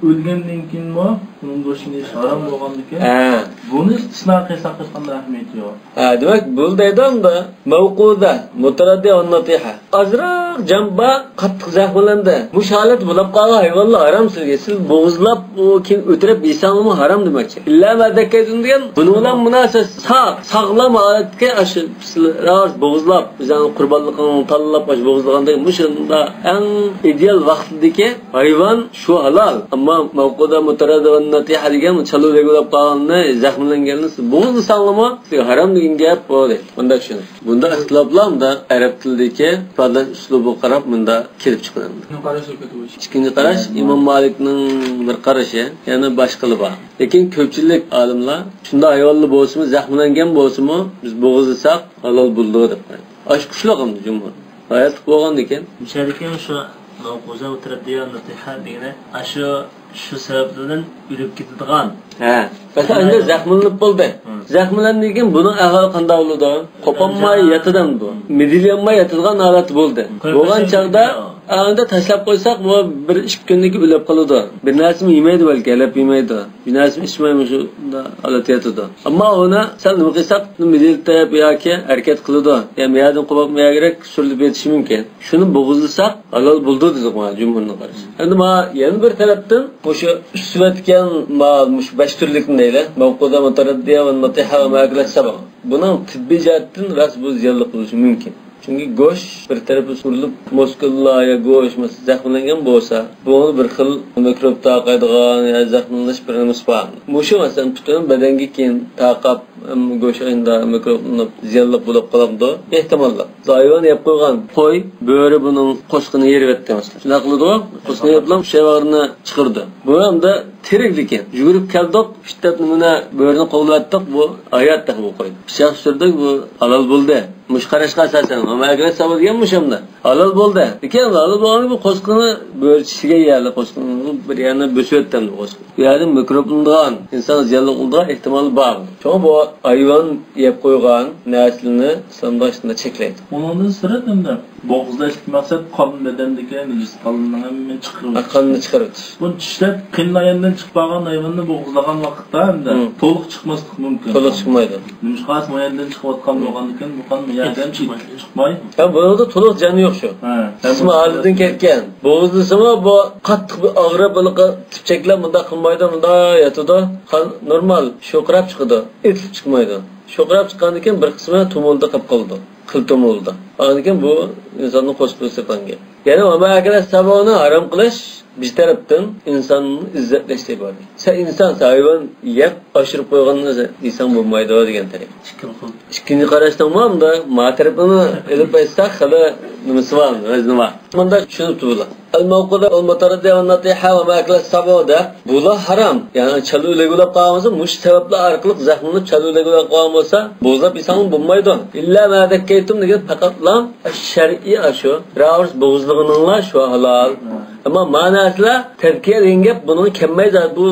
O'lgandan keyinmi uning go'shtini yeyish harom bo'lgandan buni istisno qilsak hech qanday ahamiyati yo'q. Demak, bu deydimda mavquda mutaraddi va natiha. Azroq jamba qattiq zaxmlandi. Bu holat bo'lib qolgan hayvonlar harom sizga. Siz bo'g'izlab u keyin o'tirib yesangiz harom demakchi. Illa madakaytun degan buni bilan munosib sog'lom holatga ashi ras bo'g'izlab, bizning qurbonligini tanlab bo'g'izlaganda mushunda eng ideal vaqtdagi hayvon shu halol. Ammo mavquda mutaraddi va natiha degan chalov regulab qolganni zaxmlanganni bo'g'izni sog'lama harom degan gap bor. Bunda shuni. Bunda ixtiloflarda arab tilidagi ifodalash uslubi qarab bunda kelib chiqadi. Ikkinchi qarash Imom Malikning bir qarashi, yana boshqalar bor. Lekin ko'pchilik olimlar shunda ayolli bo'lsa-mu, zaxmlangan bo'lsa-mu, biz bo'g'izlasak halol bo'ldi deb qo'yadi. Ash kuchligimni jumhur. Hayat bo'lgan ekan. Mishalga shu mavquza o'tirib degan natiha degani shu sababdan o'lib ketadigan. Masalan, endi zaxmlanib bo'ldi. Zaxmlandan keyin buning ahvoli qanday bo'ladi? Qo'polmay yatidan bu. Midilyanmay yatadigan holat bo'ldi. Bo'lgan chaqda anda tashlab qo'ysak, bu 1-2 kundan keyin o'lib qoladi. Bir narsani yemaydi balki, alab yemaydi. Bir narsani ichmaymi shunda holat yatadi. Ammo uni sal nima qilsak, midiltib yoki harakat qiladi. Yani miyadan qo'pib kerak surilib ketishi mumkin. Shuni bo'g'izlasak, halol bo'ldi dedi jumhurning qarashi. Endi yana bir tarafdan o'sha usvatgan mush 5 turlikni deylar. Mavquda mutaraddiya va natiha va ma'aklat sabab. Buning tibbiy jihatdan ras bu ziyonli bo'lishi mumkin. Çünkü go'sht bir tarafı surilib, muskullar ya go'sht mesela zaxmlangan bo'lsa, bu bir xil mikrob taqaydigan ya zaxmlanish bir nisbat. Mushu masalan butun badanga keyin taqab go'shtda mikrobni ziyonli bo'lib qoladi. Ehtimollar. Hayvon yeb qo'ygan qo'y, bo'ri buning qo'shqini yerib etdi masalan. Shuna qildi-ku, qo'shqini yeblam shevag'ini chiqirdi. Bu hamda tirik ekan. Yugurib keldik, shtat nimani bo'rini qo'llatdik, bu oyatda bu qo'ydi. Pichoq surdik, bu halol bo'ldi. Mushqarashga asosan, amalga sabadigan mushamda. Halol bo'ldi. Lekin halol bo'lgani bu qo'shqini bo'rchisiga yeydi, qo'shqini bir yana bo'shatdan qo'shqin. Bu yerda mikroblangan, inson ziyonli qildigan ehtimol bor. Chunki bu hayvon yeb qo'ygan naslini islomda shunda cheklaydi. Bundan sira endi bo'g'izlash maqsad qon bedendagi najis qonlarni hamma chiqarib. Qonni chiqarib. Buni tishlab qinlagandan chiqib qolgan hayvonni bo'g'izlagan vaqtda endi to'liq chiqmaslik mumkin. To'liq chiqmaydi. Nimishqas moyandan chiqayotgan bo'lgandan bu qon yerdan chiqmay. Ha, bunda to'liq joni yo'q shu. Ismi halidan ketgan. Bo'g'izlasimi bu qattiq bir og'rib bunaqa tipchaklab bunda qilmaydi, bunda yotadi. Normal sho'qrab chiqadi. Etib chiqmaydi. Sho'qrab chiqqandan keyin bir qismi tumulda qolib qoldi. Qil tumulda. Lekin bu insonning qo'shqisi qanga. Ya'ni amaklar saboni harom qilish bir tarafdan insonni izzatlash iborat. Sen inson hayvon yeb oshirib qo'yganini inson bo'lmaydi degan taraf. Ikkinchi qarashdan hamda ma tarafini elib aytsak hali nimasi bor, o'zi nima. Bunda tushunib turibdi. Al-mawquda al-mutaraddiya va natiha va ma'aklat saboda bular haram. Yani çalıvlegulab qolmasa, mush sabablar orqali zaxmlanib çalıvlegulab qolmasa, bo'zlab inson bo'lmaydi. Illa ma dakkaytum degan faqatlam shar'iy ashu. Ravs bo'zlig'ininglar shu halol. Ama ma'nosida tadkiya degan gap buni kelmaydi. Bu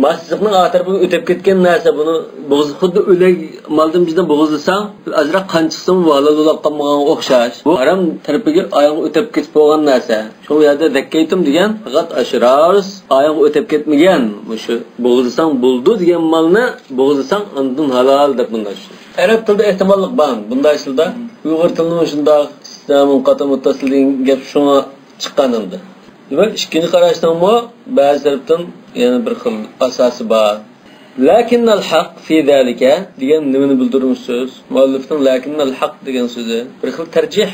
masjidning atrofini o'tib ketgan narsa buni bo'z xuddi o'lik maldan bizdan bo'g'izlasang, azroq qanchiqsin bu halol bo'lib qolmaganga o'xshash. Bu haram tarafiga oyoq o'tib ketib bo'lgan narsa. Shu yerda dakkaytum degan faqat ashros oyoq o'tib ketmagan. Shu bo'g'izlasang bo'ldi degan malni bo'g'izlasang undan halol deb bunday. Arab tilida ehtimollik bor. Bunday tilda Uyg'ur tilida shunday islamun qatam muttasilin gap shuna chiqqanimda. Demak, ikkinchi qarashdanmi ba'zi tarafdan yana bir xil asosi bor. Lakinnal haq fi zalika degan nimani bildiruvchi so'z. Muallifning lakinnal haq degan so'zi bir xil tarjih.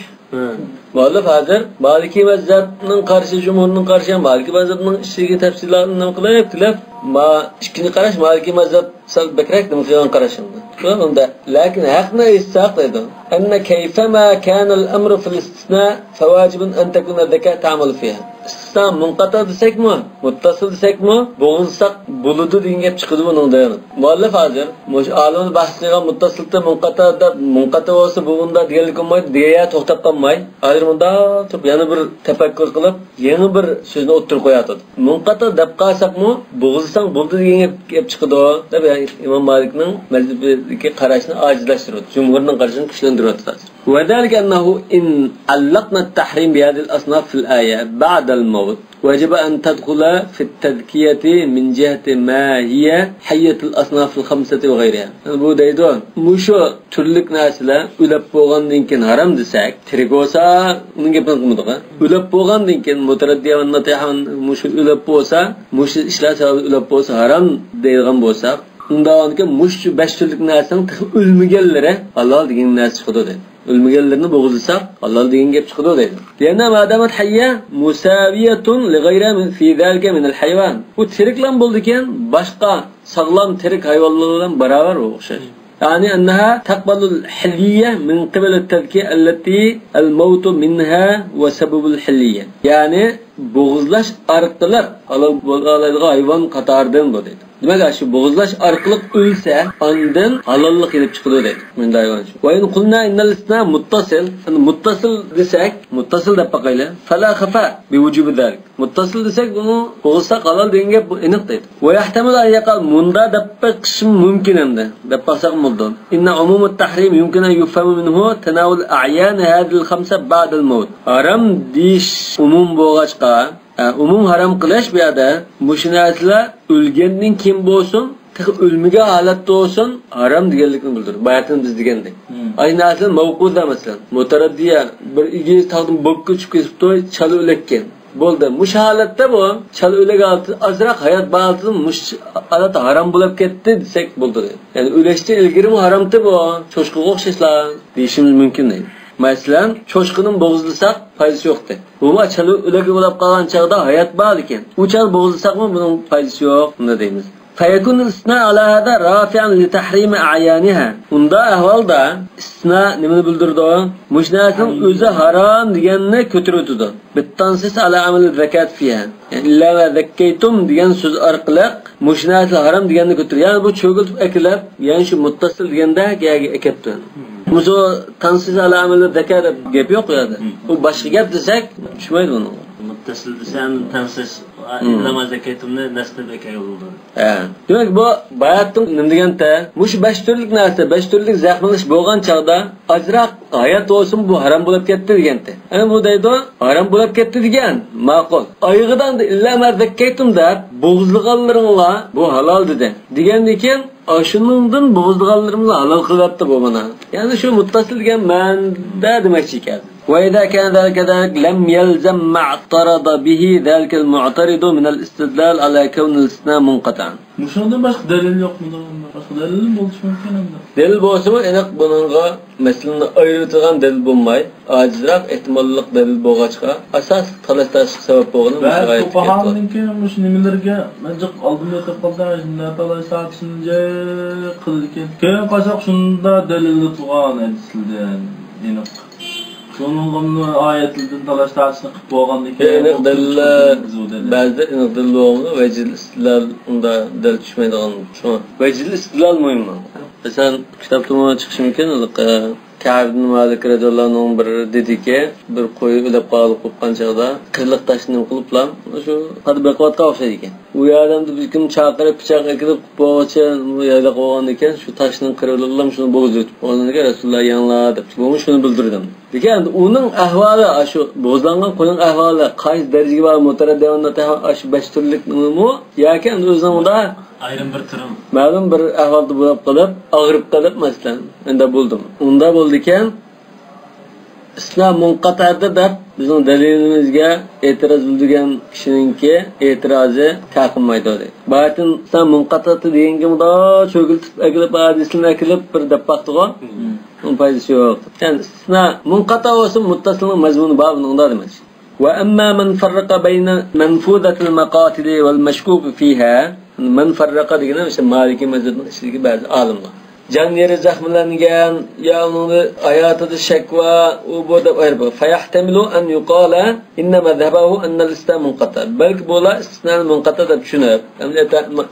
Muallif hozir Maliki mazhabning qarshi jumhurning qarshi Maliki mazhabning ishiga tafsilotni nima qilib ma ikkinchi qarash Maliki mazhab sal bakrak nima qilgan qarashindi. Unda lakin haqni istaq dedi. Anna kayfama kana al-amru fil istisna fawajibun an takuna zakat ta'mal fiha. İstisna munqata desakmi, muttasil desakmi, bo'g'ilsaq bo'ludi degan gap chiqadi buningda. Muallif hozir mush olimni bahs qilgan muttasilda munqata bo'lsa bunda deganlik olmaydi, deya to'xtab qolmay, hozir bunda turib yana bir tafakkur qilib, yangi bir so'zni o'ttirib qo'yadi. Munqata deb qolsaqmi, bo'g'ilsang bo'ldi degan gap chiqadi deb İmam Malikning mazhabiga qarashni ojizlashtiradi. Jumhurning qarashini kuchlantiradi. وذلك أنه إن علقنا التحريم بهذه الأصناف في الآية بعد الموت وجب أن تدخل في التذكية من جهة ما هي حية الأصناف الخمسة وغيرها. Bu deydi, muşu türlük narsalar ölüp bo'lgandan keyin haram desak, tirik bo'lsa, uning gapini qilmaydi. Ölüp bo'lgandan keyin mutaraddiya va natihan muşu ölüp bo'lsa, muşu ishlar sababi ölüp bo'lsa haram deydigan bo'lsak, unda onki muşu 5 türlük narsaning o'lmaganlari halol degan narsa chiqadi deydi. Ölmegenlerini boğulsak Allah degan gap chiqadi deydi. Yana madamat hayya musaviyatun li ghayra min fi zalika min al-hayvan. Bu tiriklan bo'ldikan boshqa sog'lom tirik hayvonlar bilan barobar o'xshash. Yani أنها تقبل الحلية من قبل التذكية التي الموت منها وسبب الحلية. Yani boğuzlaş arqılar halal bo'ladigan hayvon qatoridan bu deydi. Demak, shu bo'g'izlash orqali o'lsa, ondan halollik kelib chiqadi deydi. Bunda hayvon shu. Va in qulna innal isna muttasil, muttasil desak, muttasil deb baqayla, fala khafa bi wujubi zalik. Muttasil desak, buni bo'g'izsa halol degan gap aniq deydi. Va yahtamil an yaqal munda deb baqishim mumkin endi. Deb baqsak muddan. Inna umum at-tahrim yumkin an yufhamu minhu tanawul a'yan hadhihi al-khamsa ba'da al-maut. Haram dish umum bo'g'achqa umum haram qilish bu yerda mushinatlar o'lgandan keyin bo'lsin, o'lmagan holatda bo'lsin, haram deganlikni bildiradi. Bayatdan biz degandek. Ayni asl mavquda masalan, mutaraddiya bir igi taqdim bokka chiqib ketibdi, chala o'lakkan. Bo'ldi. Mush holatda bu chala o'laga azroq hayot ba'zida mush holat haram bo'lib ketdi desak bo'ldi. Ya'ni o'lashdan ilgari haramda bu cho'shqiga o'xshashlar deyishimiz mumkin deydi. Masalan, cho'shqining bo'g'izlasak foydasi yo'qdi. Bu chala o'laga bo'lib qolgan chaqda hayot bor ekan. U chal bo'g'izlasakmi buning foydasi yo'q, bunda deymiz. Fayakun istisna ala hada rafi'an li tahrim a'yaniha. Unda ahvolda istisna nimani bildirdi? Mushnatin o'zi haram deganni ko'taradi. Bittansiz ala amal zakat fiha. Yani illa va zakkaytum degan so'z orqali mushnat haram deganni ko'taradi. Ya'ni bu cho'g'ilib akilab, ya'ni shu muttasil deganda akapti. Muzo tansiz ala amal zakat gap yo'q u yerda. Bu boshqa gap desak, tushmaydi uni. Muttasil desam tansiz ilama zakatumni nasl bekay bo'ldi. Demak bu bayatning nima deganda, mush 5 turlik narsa, 5 turlik zaxmlash bo'lgan chaqda ajroq hayot bo'lsin bu haram bo'lib ketdi deganda. Ana bu deydi, haram bo'lib ketdi degan, ma'qul. Oyig'idan ilama zakaytum deb bo'g'izlaganlaringlar bu halol dedi. Degandan keyin shuningdan bo'g'izlaganlarimizni halol qilyapti bu mana. Ya'ni shu muttasil degan ma'noda demoqchi ekan. وإذا كان ذلك لم يلزم ما اعترض به ذلك المعترض من الاستدلال على كون الاستثناء منقطعا. Muşunda başka delil yok mu? Başka delil mi oluşu mümkün mi? Delil bo'lsa, aniq buningga masalani ayiradigan delil bo'lmay, ojizroq ehtimollik delil bo'lg'achqa asos talash sabab bo'lgani mushag'ay. Va fuqahoninki mush nimalarga majq oldimda aytib qolgan, shunday talash sa'atsinja qilgan. Keyin qasaq shunda dalilni turgan aytilgan. Aniq. Sonunun ayetlerden talaş tartışını qilib bo'lgandan keyin ba'zida aniq dalil bo'lgani vajil istilal unda dalil tushmaydigan. Shu vajil istilal muhim. Masalan, kitobda chiqishi mumkin. Ka'b ibn Malik radhiyallohu anhu bir dediki, bir qo'y o'lib qolgan chaqda qirliq tashni qiliblar. Shu tadbiqotga o'xshaydi ekan. U odamni bir kim chaqirib pichoq ekib bo'g'acha yerda qo'ygan ekan, shu tashning qirilib shuni bo'g'izib qo'yganiga Rasululloh yanlar deb shuni bildirdim. Lekin uning ahvoli, shu bo'g'izlangan qo'yning ahvoli qaysi darajaga bor mutaraddiyanda shu 5 turlikmi yoki o'zingda ayrim bir turum ma'lum bir ahvolda bo'lib qolib, og'rib qolib masalan, unda bo'ldim. Unda bo'ldi ekan isna munqatadir deb bizning dalilimizga e'tiroz bildirgan kishiningki e'tirozi taqilmaydi deydi. Batin isna munqatati deganga mudo cho'giltib aklab hadisni aklab bir deb baqtigo. Onun foydasi yo'q. Yani isna munqata olsun muttasilning mazmuni bor buningda demak. Wa amma man farraqa bayna manfudatil maqatil wal mashkuk fiha, man farraqa degani o'sha Maliki mazhabning ichidagi ba'zi olimlar can yeri zaxmlangan ya onun hayatida shakva u bu deb ayirib fayahtamilu an yuqala inna madhhabahu anna al-islam munqata, balki bo'la istisna munqata deb tushunib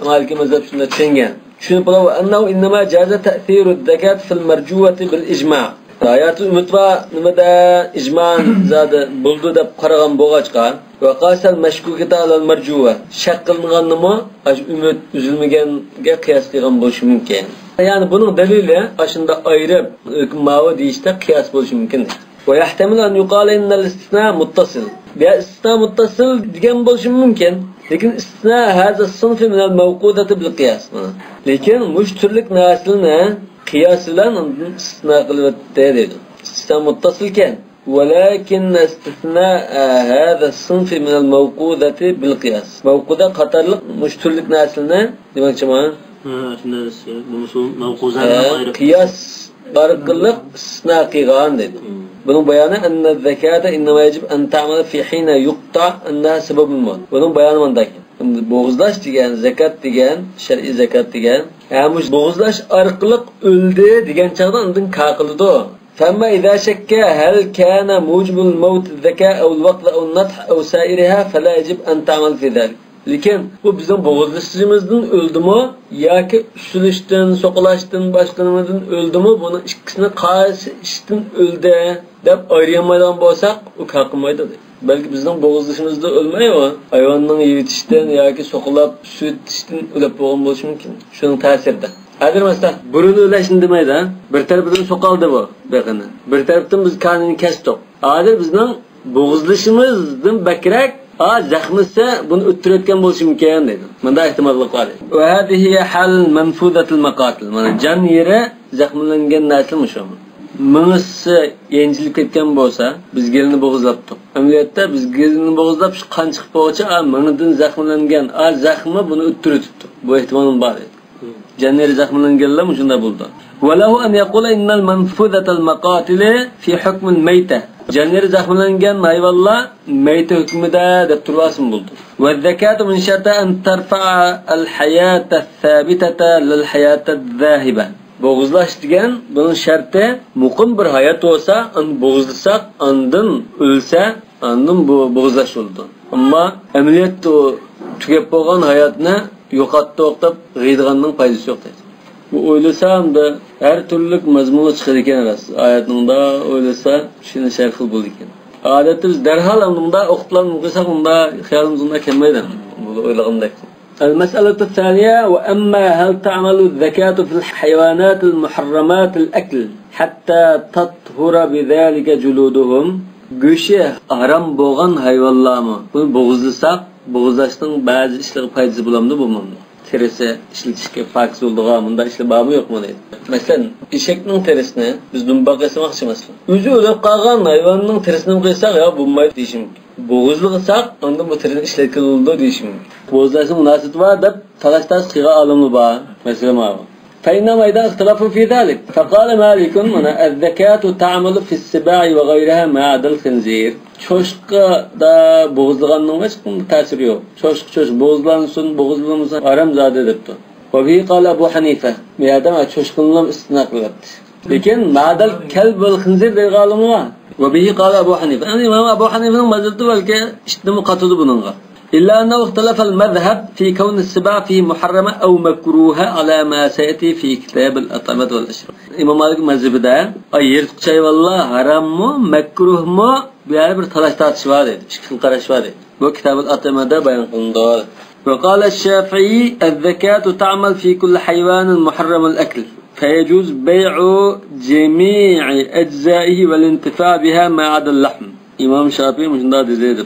Maliki mazhab shunda tushungan. Shuni bilan annahu innama jaza ta'thiru az-zakat fil marjuwati bil ijma'. Hayatı umutva nimada ijman zadi buldu deb qaragan bo'g'achqa va qasal mashkukata al marjuwa shak qilinganmi ash umut uzilmaganga qiyos qilgan bo'lishi mumkin. Yani bunun dalili aşında ayırıp mavi deyişte kıyas bo'lishi mumkin. Ve yahtamilu an yuqala innal istisna muttasil. Ya istisna muttasil degan bo'lishi mumkin. Lekin istisna hada sınfi min al mawqudati bil qiyas. Lekin mush turlik narsalarni qiyas bilan istisna qilib dedi. Istisna muttasilken ولكن استثناء هذا الصنف من الموقودة بالقياس. موقودة qatarliq mush turlik narsalarni demoqchi men. Qiyas barqilliq istisna qilgan dedi. Bunun bayanı enne zekata innama yecib en ta'mala fi hina yuqta enneha sebebun mod. Bunun bayanı mandaki. Boğuzlaş degan, zakat degan, şer'i zakat degan. Yani boğuzlaş arqılıq öldü degan çağda ondan qaqılıdı. Femma idha shakka hal kana mujibul maut zaka aw al-waqt aw an-nath aw sa'iraha fala yecib en ta'mal fi zalik. Lekin bu bizim boğuzlaşımızdan öldümü yoki usulishdan, soqolashdan, boshqalardan öldümü bunu ikkisini qaysi ishdan o'ldi deb ayırmaydan bo'lsak, u qaqilmaydi. Balki bizning boğuzlaşımızda ölmey o, hayvanning yetishdan yoki soqolab süt ishdan o'lib bo'lgan bo'lishi mumkin. Shuning ta'sirida. Hozir masalan, burun o'lashni demaydi, bir tarafidan soqoldi bu, beg'ini. Bir tarafdan biz kanini kesdik. Hozir bizning boğuzlaşımızdan bakrak zaxmisi buni o'ttirayotgan bo'lishi mumkin dedi. Bunda ehtimollik bor. Va hadihi hal manfudatul maqatil. Mana jon yeri zaxmlangan narsa shu. Mingisi yenjilib ketgan bo'lsa, biz gelini bo'g'izlabdik. Amaliyotda biz gelini bo'g'izlab shu qon chiqib bo'lsa, mingdan zaxmlangan, zaxmi buni o'ttiribdi. Bu ehtimol bor edi. Jon yeri zaxmlanganlar shunda bo'ldi. Va lahu an yaqula innal manfudatul maqatil fi hukm al-mayta. Canları zaxmlangan hayvanlar mayta hükmüde deb turasın buldu. Ve zekatu min şartı en terfa'a al-hayata thabitata lil-hayata zahiba. Boğuzlaş degan bunun şartı muqim bir hayat olsa, onu boğuzlasak, ondan ölse, ondan boğuzlaş oldu. Ama ameliyat tugab bo'lgan hayatni yo'qotdi deb g'iydiganning foydasi yo'q dedi. Bu o'ylasam da her türlük mazmunu çıkar ekan emas. Ayatında o'ylasa shuni sharh qilib bo'ldi ekan. Odatda biz darhol unda o'qitlarni o'qisak unda xayolimizda kelmaydi. Bu o'ylagandek. المسألة الثانية وأما هل تعمل الزكاة في الحيوانات المحرمات الأكل حتى تطهر بذلك جلودهم؟ Göşe haram bo'lgan hayvonlarni buni bo'g'izlasak, bo'g'izlashning ba'zi ishlar foydasi bo'lamdi, bo'lmaydi. Terisi işletişke farksız olduğu bunda işle bağımı yok mu deydi. Mesela eşeknin terisini biz dumbak yasamakçı mesela. Özü ölüp kalgan hayvanın terisini kıysak ya bulmayı deyişim. Boğuzlu kıysak ondan bu terisini işletkili oldu deyişim. Boğuzlaşın münasip var da talaştaş kıyga alımlı bağ. Mesela mağaba. فإنما إذا اختلفوا في ذلك فقال مالك الزكاة تعمل في السباع وغيرها ما عدا الخنزير. Çoşka da boğuzlanın hiç tasiri yok. Çoşk boğuzlansın, boğuzlanırsa haram zade edipti. Ve bihi kâle Ebu Hanife. Meyadam çoşkunluğum istina kılaptı. Lekin ma'dal kelb vel khinzir diye galımı var. Ve bihi kâle Ebu Hanife. Yani İmam Ebu Hanife'nin mazhabı belki işitimi katıdı bununla. إلا أنه اختلف المذهب في كون السباع فيه محرمة أو مكروهة على ما سيأتي في كتاب الأطعمة والأشرب. إمام مالك مذهب ده أيرت شيء والله حرام مو مكروه مو بيعبر ثلاث تشوارد شكل قرشوارد. وكتاب الأطعمة ده بيان قندار. وقال الشافعي الزكاة تعمل في كل حيوان محرم الأكل فيجوز بيع جميع أجزائه والانتفاع بها ما عدا اللحم. İmam Şafii müşunda dedi.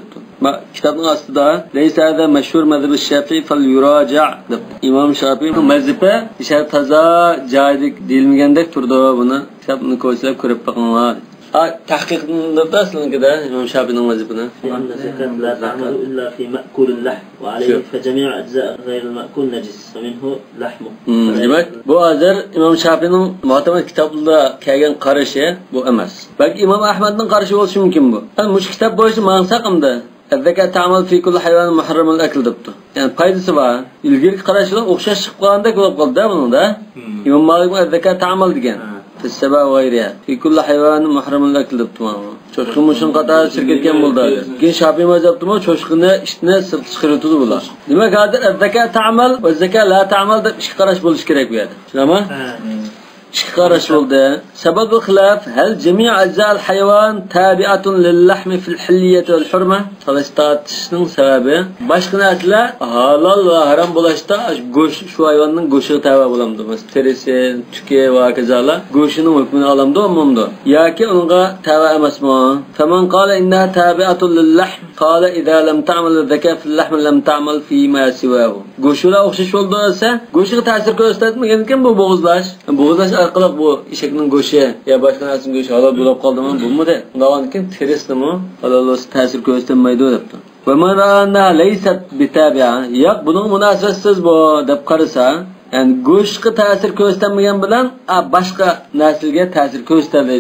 Kitabın aslında leysa hada meşhur mezheb Şafii fal yuraca. İmam Şafii mezhebe işaret taza caidik dilmegandek turdu bunu. Kitabını koysalar görüp bakınlar. tahqiqda aslında İmam Şafii'nin vazifini. لأن الزكاة لا تعمل إلا في مأكول اللحم وعليه فجميع أجزاء غير المأكول نجس ومنه لحمه. Demek bu hazır İmam Şafii'nin muhtemel kitabında kelgen qaraşı bu emas. Belki İmam Ahmed'nin qaraşı olsa mümkün bu. Yani bu kitap boyunca mansaqımda الذكاء تعمل في كل حيوان محرم الأكل debdi. Yani paydası var. İlgili qaraşlar o'xshash chiqib qolgandek bo'lib qoldi da bunda. İmam Malik الذكاء تعمل degan. في السبع وغيرها في كل حيوان محرم الأكل debdi. Çoşqun muşun qatar sirketken bo'ldi. Keyin Shafiy mazhabida çoşqunni ishni chiqarib bular. Demak, hozir الذكاء تعمل والذكاء لا تعمل deb ikki qarash bo'lish kerak bu yerda. Tushunami? ikki qarash bo'ldi. Sababi xilaf hal jami' ajza'al hayvon tabi'atun lil lahmi fil hilliyati wal hurma. Talashtatishning sababi boshqa narsalar halol va harom bo'lishda go'sht shu hayvonning go'shti tava bo'lamdi. Masalan, terisi, tuki va kazalar go'shtining hukmini olamdi, umumda. Yoki unga tava emasmi? Faman qala innaha tabi'atun lil lahm qala idza lam ta'mal az-zakat fil lahm lam ta'mal fi ma siwahu. Go'shtlar o'xshash bo'lsa, go'shtga ta'sir ko'rsatmagan ekan bu bo'g'izlash. Bo'g'izlash orqali bu eshakning go'shti ya boshqa narsaning go'shti halol bo'lib qoldimi? Bo'lmadi. Undan keyin terisimi halol ta'sir ko'rsatmaydi debdi. Va marana laysat bitabi'a. Yo'q, buning munosabatsiz bu deb qarasa, ya'ni go'shtga ta'sir ko'rsatmagan bilan boshqa narsaga ta'sir ko'rsatadi.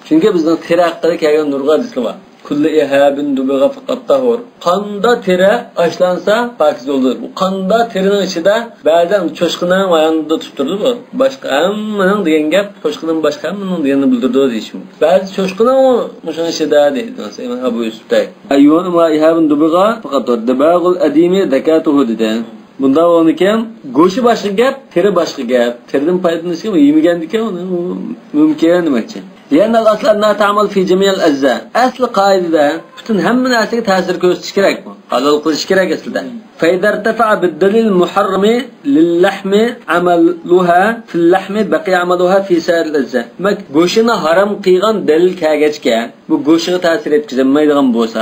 Chunki bizning teri haqida kelgan nurg'a hadislar bor. Kulli ihabin dubigha faqat tahur. Qanda teri ashlansa pokiz olur. Bu qanda terining ichida ba'zan cho'shqining ayonida tuturdi bu. Boshqa hammaning degan gap cho'shqining boshqa hammaning deganini bildirdi deyishim. Ba'zi cho'shqining o'sha ichida deydi. Masalan, Abu Yusufday. Ayyun ma ihabin dubigha faqat dabagul adimi zakatuhu dedi. Bunda o'nikan go'shi boshqa gap, teri boshqa gap. Teridan foydalanishga yemagandikan uni mumkin demakchi. لأن الأصل أنها تعمل في جميع الأجزاء. أصل قاعدة bütün hamma narsaga ta'sir ko'rsatish kerak bu. Halol qilish kerak aslida. فإذا ارتفع بالدليل المحرم للحم عملها في اللحم بقي عملها في سائر الأجزاء. Demak, go'shini harom qilgan dalil kelgachga bu go'shga ta'sir etkazmaydigan bo'lsa,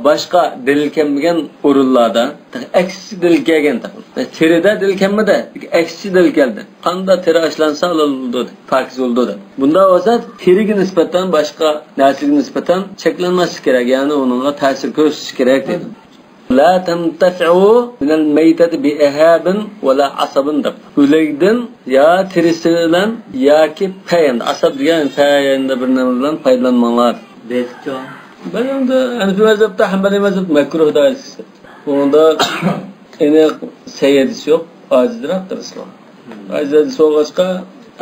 boshqa dalil kelmagan o'rinlarda aksi dalil kelgan. Terida dalil kelmadi, aksi dalil keldi. Qanda teri ashlansa halol bo'ldi, pokiz bo'ldi. Bunda bo'lsa teriga nisbatan boshqa narsaga nisbatan cheklanmaslik kerak, ya'ni uningga ta'sir ko'rsatish kerak dedi. La tantafi'u min al-maytati bi ihabin wa la asabin deb. O'likdan ya terisi bilan yoki payan, asab degan payanda bir nima bilan foydalanmanglar. Bezcho. Ben onda Hanifi mazhabda, Hanbali mazhabda makruh deyilsin. Bunda ene seyyidisi yok, acizdir Islam. Acizdir soğuşqa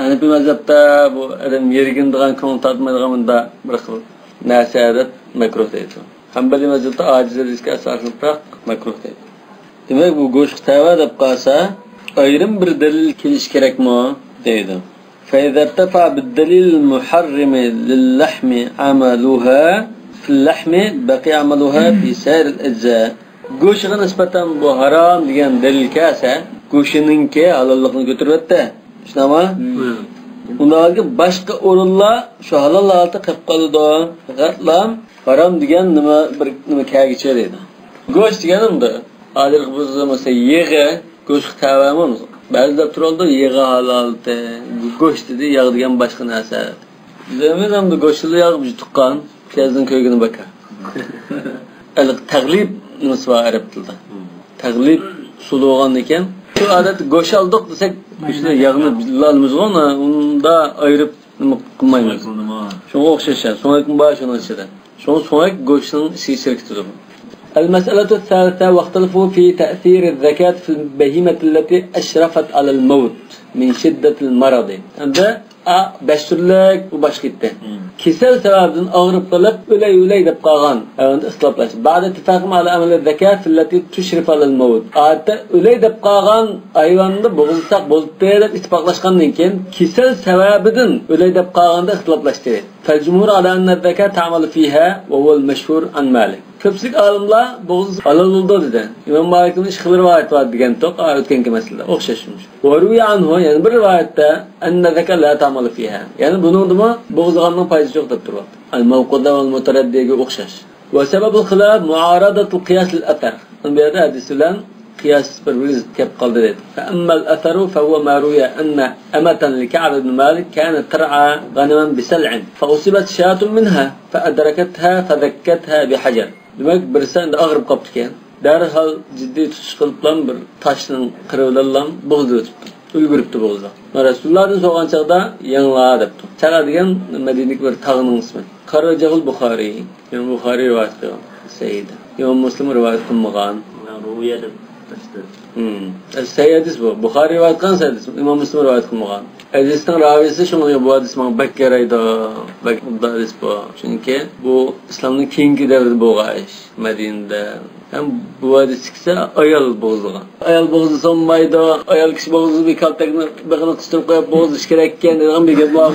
Hanifi mazhabda bu adam yergindigan ko'ngil tatmaydigan bunda bir xil narsa makruh deydi. Hanbali mazhabda acizlikka asoslanib makruh deydi. Demak, bu go'sht tava deb qolsa, ayrim bir dalil kelish kerakmi deydi. فإذا ارتفع بالدليل المحرم للحم عملها في اللحم بقي عملها في سائر الأجزاء. Go'shtga nisbatan bu harom degan dalil kelsa, go'shtiningki halolligini ko'taribdi. Tushunami? Undagi boshqa o'rinlar shu halol holatda qilib qoladi. Faqatlam harom degan nima kelgicha deydi. Go'sht deganimda, hozir bo'lsa yeg'i go'sht tavami. Ba'zida turoldi yeg'i halolda, go'sht dedi, yog' degan boshqa narsa. Bizamda go'shtli yog' tuqqan, piyozdan ko'ygini baka. Taglib nimasi var arab tilida. Taglib usul bo'lgan ekan, shu odat go'sht oldik desak, go'shtni yog'ni bilamiz, unda ayirib nima qilmaymiz. Shunga o'xshash, so'ngak bor shuni ichida. So'ng go'shtning sirkitidi. المسألة الثالثة واختلفوا في تأثير الزكاة في البهيمة التي أشرفت على الموت من شدة المرض. عند بشرلك وبشكته. كسل سبب أغرب طلب ولا يبقى عند إصلاح. بعد اتفاقهم على أمل الزكاة التي تشرف على الموت. عاد ولا يبقى أيضا بغلطة بولتير اتفاقلاش كان كسل سبب ولا يبقى عند إصلاح. فالجمهور على أن الزكاة تعمل فيها وهو المشهور عن مالك. Köpsük alimlar boğuz halal oldu dedi. İmam Malik'in işkili rivayet var degan toq o'tganki masala o'xshashmish. Wa ruya anhu, yani bir rivayatda anna zaka la ta'malu fiha. Yani buningda bo'g'izg'anning foydasi yo'q deb turibdi. Al-mawquda wal mutaraddiga o'xshash. Wa sababul khilaf mu'aradatu qiyas al-athar. Bu yerda hadis bilan qiyos bir-biriga zid kelib qoldi dedi. Fa ammal atharu fa huwa ma ruya anna amatan li Ka'b ibn Malik kanat tar'a ghanaman bi sal'in fa usibat shatun minha fa adrakatha fa dhakkatha bi hajar. Demak birisi og'rib qolibdi ekan. Darhol jiddiy tutish qilib bilan bir toshning qirivlalan bo'g'di o'tibdi. Ulguribdi bo'g'zi. Rasulullohning so'g'an chaqda yangla debdi. Chaqa degan Madinaning bir tog'ining ismi. Qarajul Buxoriy, Imom Buxoriy rivoyat qilgan. Sayyid. Imom Muslim rivoyat qilmagan. Ruya deb tashdi. Sayyidis bu. Buxoriy rivoyat qilgan sayyidis. Imom Muslim rivoyat qilmagan. Hadisning ravisi shunga bu hadis men bak keraydi. Bak hadis bu. Chunki bu islomning keyingi davrida bo'lgan ish. Madinada hem bu hadis çıksa ayol bozulgan. Ayol bozulmaydı. Ayol kishi bozulib bir kaltakni birini qistirib qo'yib bozish kerak ekan degan bir gap bor.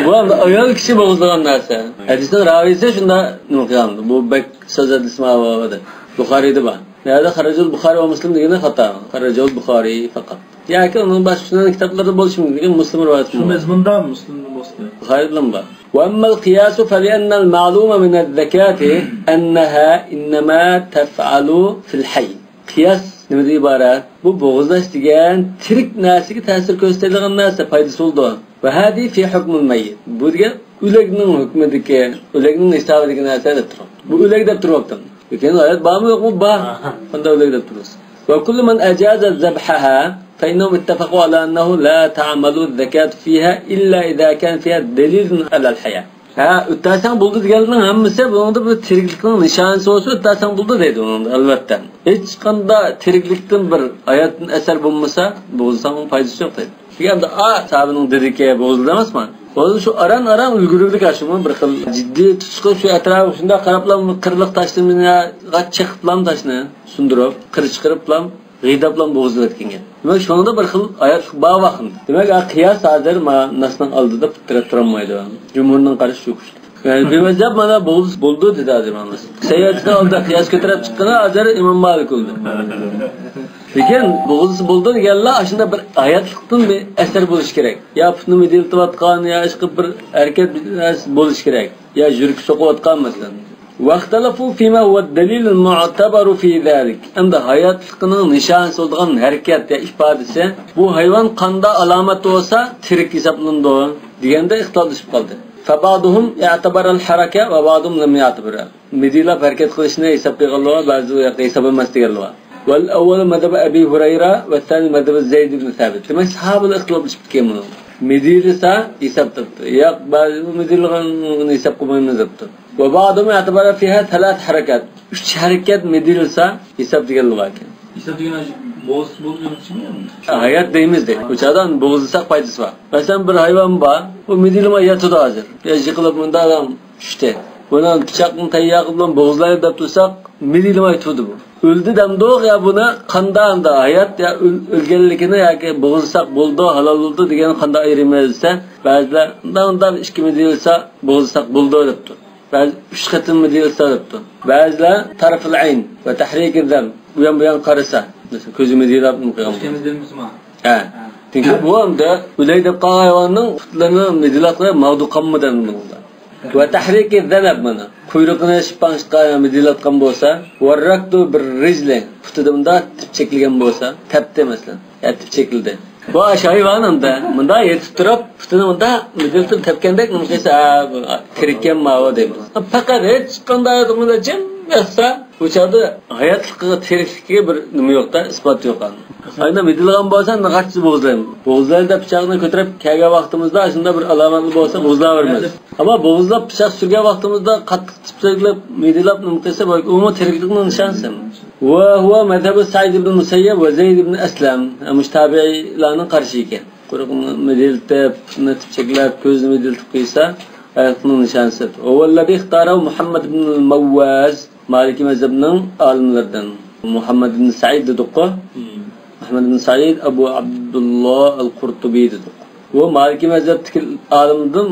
Bu ham ayol kishi bozulgan narsa. Hadisning ravisi shunda nima qilgandi? Bu bak so'z hadismavadi. Buxoriyda bor. Nerede Xarajul Buxoriy va Muslim degani xato. Xarajul Buxoriy faqat. Yoki uning boshqa kitoblarda bo'lishi mumkin. Muslim rivoyat Shu mezmunda Muslimning bo'lsa. Buxoriy bilan bor. وأما القياس فلأن المعلوم من الذكاة أنها إنما تفعل في الحي. قياس نمدي عبارات bu boğuzlaş degan tirik narsaga ta'sir ko'rsatadigan narsa foydasi bo'ldi. Va hadi fi hukmul mayyit. Bu degan o'likning hukmidagi, o'likning hisobidagi narsa deb turibdi. Bu o'lik deb turibdi. Lekin oyat bormi yo'qmi? Bor. Qanday o'lik deb turibsiz? Va kullu man ajaza zabhaha فإنهم اتفقوا على أنه لا تعمل الزكاة فيها إلا إذا كان فيها دليل على الحياة. Öttersen buldu diyenlerin hemmisi bunun bir tiriklikten nişanesi olsa öttersen buldu dedi onun elbette. Hiç kanda tiriklikten bir hayatın eser bulmasa bozulsanın faydası yok dedi. Çünkü de sahabenin dedi ki bozuldu demez mi? Bozuldu şu aran ülgürlük aşımı bir kıl ciddi tutuşku şu etrafı şunda karaplam kırılık taşını ya kaç çıkıplam taşını sundurup kırı çıkarıplam gıydaplam bozuldu etkinge. Demek şu anda bir kıl hayat bağ vakın. Demek kıyas hazır ma nasıl aldı da pıttıra turamaydı. Cumhurunun karşı yokuştu. Yani bir mezhep bana buldu dedi hazır anlasın. Seyyatine aldı kıyas götürüp çıktığına hazır İmam Malik oldu. Lekin buldu diyenler aslında bir hayatlıktan bir eser buluş gerek. Ya putunu mediltivatkan ya aşkı bir hareket buluş gerek. Ya jürük sokuvatkan mesela. واختلفوا فيما هو الدليل المعتبر في ذلك. عند hayatlıkının nişanesi olduğun hareket ya ifadesi bu hayvan kanda alamet olsa tirik hesaplandı diyende ihtilaf düşüp kaldı. فبعضهم يعتبر الحركة وبعضهم لم يعتبرها. Medilab hareket kılışını hesaplayalım bazı hesaplamaz diyorlar. والأول مذهب أبي هريرة والثاني مذهب زيد بن ثابت. Demek sahabeler ihtilaf düşüp kemunu. Medilisa hesap tuttu. Ya bazı medilgan hesap koymayı yaptı. Ve bazıları itibarı fiha 3 harekat. 3 hareket medilsa hesap diyorlar ki. Hesap diyen boğaz geçmiyor mu? Hayat deyimizde. Uçadan boğulsak faydası var. Mesela bir hayvan var. O medilma yatıda hazır. Ya yıkılıp bunda adam işte. Buna bıçakın tayyakından boğuzlayıp da tutsak medilma yatıdı bu. Öldü demdoq ya buna qanda hayat ya ölgenlikini ya ki boğulsak buldu halal oldu degan qanda ayırmaysa bazılar ondan 2 medilsa boğulsak buldu debdi. Bazı 3 qatim medilsa debdi. Bazılar taraful ayn ve tahrik zam bu yan qarasa. Mesela ko'zimi dilab qilgan. Temizlerimiz mi? Ha. Çünkü bu anda ulay deb qolgan hayvonning putlarini medilaqlar mavdu qolmadan bunlar. Ve tahrik zam mana. Kuyruğunu şıpanışqa medilatgan bolsa, warraqtu bir rijli putudumda tip çekilgan bolsa, tepdi mesela. Ya tip çekildi. Bu hayvanında bunda yetib turib, putuni bunda medilatib tepkandek nimqisa tirikkan mavo deymiz. Faqat hech qanday bunda jim yasa, uçarda hayatlıqqa tiriklikka bir nima yo'qda, isbot yo'q. Ayna medilgan bolsa naqachsiz bo'g'izlaymiz. Bo'g'izlayda pichoqni ko'tarib kelgan vaqtimizda shunda bir alomatli bo'lsa bo'g'izlaveramiz. Ama bo'g'izlab pichoq surgan vaqtimizda qattiq tipsaklab medilab nima qilsa, umuman tiriklikning nishonasi. Va huwa madhhabu Sa'id ibn Musayyab va Zayd ibn Aslam mushtabilarning qarshi ekan. Quruqni mediltib, tipsaklab, ko'zni mediltib qo'ysa, hayotning nishonasi. Avvallabi ixtarahu Muhammad ibn al-Mawwaz, Maliki mazhabining olimlaridan. Muhammad ibn Sa'id dediqqa. Ahmad ibn Sa'id Abu Abdullah al-Qurtubi dedi. O Maliki mazhabdagi olimdan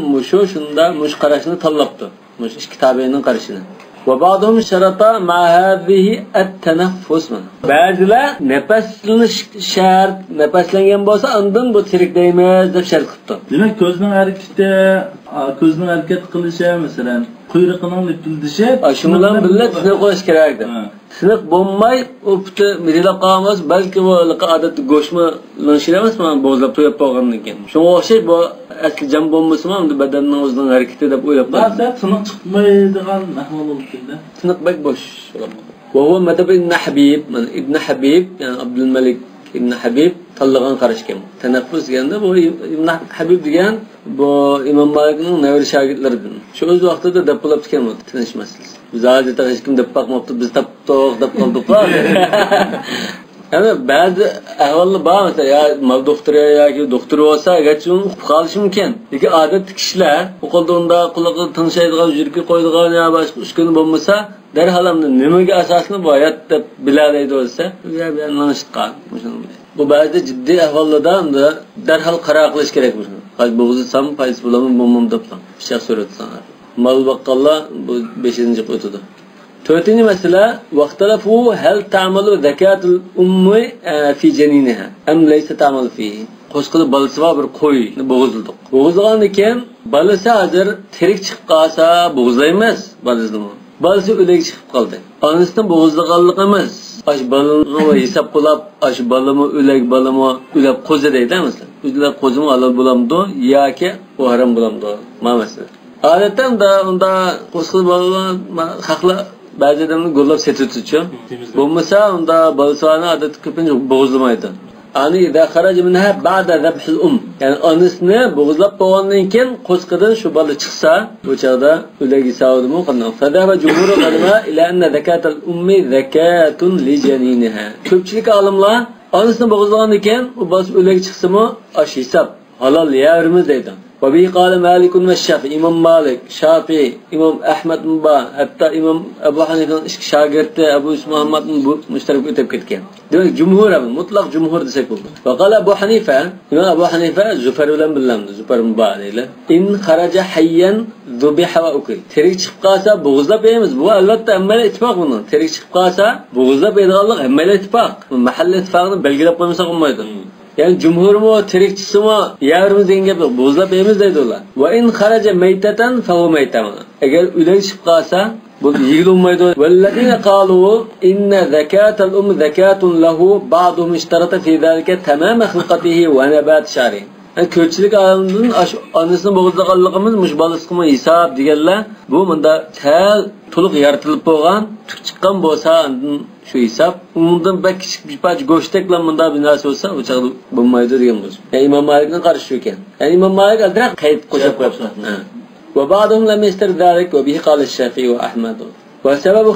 shunda qarashini tanlabdi. Mush kitobining qarashini. Va ba'dhum sharata ma hadhihi at-tanaffus. Ba'zilar nafaslanish shart, nafaslangan bo'lsa, undan bu tirik deymiz deb shart qildi. Demek ko'zning harakati, ko'zni hareket qilishi, masalan, quyruqining lipildishi. Shu bilan birga tiniq qo'yish kerakdi. Tiniq bo'lmay, u puti mirilab qolmas, balki bu odatda go'shtni lanshira emasmi, bo'zlab to'yib qolgandan keyin. Shunga o'xshash bu asli jam bo'lmasa ham badanning o'zining harakati deb o'ylab qoldim. Ba'zan tiniq chiqmaydigan ahvol bo'lib keldi. Tiniq bak bo'sh. وهو مذهب ابن حبيب من ابن حبيب يعني عبد الملك ابن حبيب tanlagan qarash ekan. Tanaffus deganda bu Ibn Habib degan bu Imom Malikning navri shogirdlaridan. Shu o'z vaqtida daplab ketgan bu tinish masalasi. Biz hozir hech kim deb baqmabdi, biz taptoq deb qoldik. Yani bazı ahvollar bor, mesela ya mal doktori yoki doktor bo'lsa, agarchi uni qolishi mumkin. Lekin odat kishilar bu qo'lda quloqqa tinchaydigan, yurki qo'ydigan yo boshqa uskuna bo'lmasa, darhol nimaga asosni bu hayot deb bilalaydi bo'lsa, ya bilanlanishgan. Bu ba'zi jiddiy ahvollarda darhol qaror qilish kerak bo'ladi. Qaysi bo'g'izsam, qaysi bo'laman deb pichoq so'ratsanlar. Mal baqqallar bu 5-qo'ydi. Dördüncü mesele vaktalafu hel ta'malu zakatul ummi fi janiniha am laysa ta'malu fi. Qo'shqili balasi var bir qo'y bo'g'izildi. Bo'g'izlangan ekan, balasi hozir tirik chiqib qolsa bo'g'izlaymiz balasidan. Balasi o'lik chiqib qoldi. Onasidan bo'g'izlaganlik emas. Aş balını hesap bulab, aş balımı ölek balımı ölep qo'zi deydi mesela. O'zlar qo'zimi halol bo'lamdi yoki u harom bo'lamdi? Mana mesela. Odatda unda qo'shqili bolalar haqli ba'zi odamlar go'llab setuvchi. Bo'lmasa unda balsani odatda ko'pincha bo'g'izlamaydi. Ani idza kharaja minha ba'da zabhil yani onisni bo'g'izlab qo'ygandan keyin qo'sqidan shu bola chiqsa, bu chaqda o'lagi savdimi qanday? Fadaba jumhurul ulama ila anna zakatul ummi zakatun li janiniha. Ko'pchilik olimlar onisni bo'g'izlagandan keyin u bola o'lagi chiqsa-mu, ash hisob halol yerimiz deydi. Ve قال مالك والشافعي İmam Malik, Şafii, İmam Ahmed Muba, hatta İmam Ebu Hanife'nin şagirdi Ebu Muhammed'in bu müşterek ötüp ketken. Demek cumhur abi, mutlak cumhur desek oldu. Ve قال Ebu Hanife, İmam Ebu Hanife Züfer ulan billemdi, Züfer Muba ile. İn kharaca hayyen zubiha ve ukil. Terik çıkıp kalsa boğuzlap yiyemiz. Bu elbette emmeli ittifak bunun. Terik çıkıp kalsa boğuzlap yediğallık emmeli ittifak. Mahalle ittifakını belgelep koymasak olmaydı. Yani cumhur mu, terikçisi mi, yavrimiz denge yok. Bozlap yemiz deydi ola. Ve in kharaca meyteten fehu meytema. Eğer ülen çıkıp kalsa, bu yigil olmaydı. Vellezine kalu inne zekatel zekatun lehu ba'duhum iştarata fi zalike tamame hılkatihi ve nebat şari. Yani kötçülük alanının annesini boğuzlaganlığımız muş balıskımı hesap digerler. Bu bunda tel toluk yaratılıp boğan, tük çıkan bolsa şu hesap. Ondan belki küçük bir parça göçtekle bunda bir nasıl olsa uçaklı bulmaydı diyen bu. Yani İmam Malik'den karışıyorken. Yani İmam Malik direkt kayıt koşup yapsa. Ve bazıhum lem yester zalik ve bihi kâle Şafii ve Ahmed. وسبب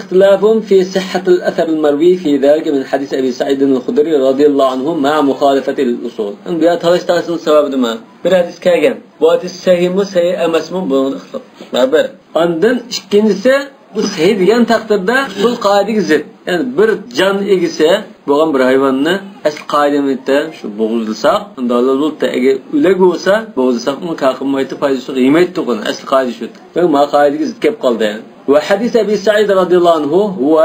اختلافهم في صحة الأثر المروي في ذلك من حديث أبي سعيد الخدري رضي الله عنه مع مخالفة الأصول. أن بيا تلاشتاسın sebebim ma. Bir hadis kelgen. Bu hadis sahih mi, sahih emas mi? Bunu ixtilaf. Beraber. Ondan ikincisi bu sahih degan taqdirda bu qoidaga zid. Yani bir can egisi bo'lgan bir hayvonni asl qoidamizda shu bo'g'izlasak, unda halol bo'lsa, agar ulag bo'lsa, bo'g'izlasak uni qaqilmaydi, foydasi yemaydi uni. Asl qoida shu. Va qoidaga zid kelib qoldi. وحديث أبي سعيد رضي الله عنه هو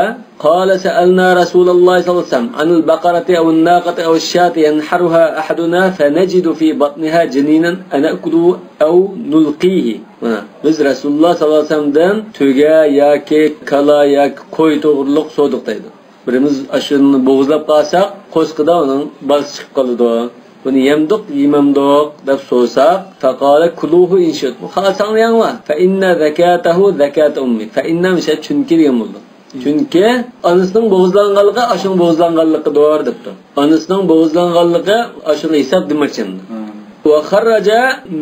قال سألنا رسول الله صلى الله عليه وسلم عن البقرة أو الناقة أو الشاة ينحرها أحدنا فنجد في بطنها جنينا أنأكله أو نلقيه. Biz Resulullah sallallahu aleyhi ve sellem'den tüge yoki kala yoki qo'y to'g'riliq so'diqdaydi. Birimiz ashuni bo'g'izlab qolsak, qo'sqida uning balsi chiqib qoladi. Buni yemdik, yemamdik deb so'rsak, faqala kuluhu inshut. Bu xalsang yangwa. Fa inna zakatahu zakat ummi. Fa inna misha chunki degan bo'ldi. Chunki onasining bo'g'izlanganligi ashun bo'g'izlanganligidir debdi. Onasining bo'g'izlanganligi ashuni hisob demoqchindi. Wa kharraja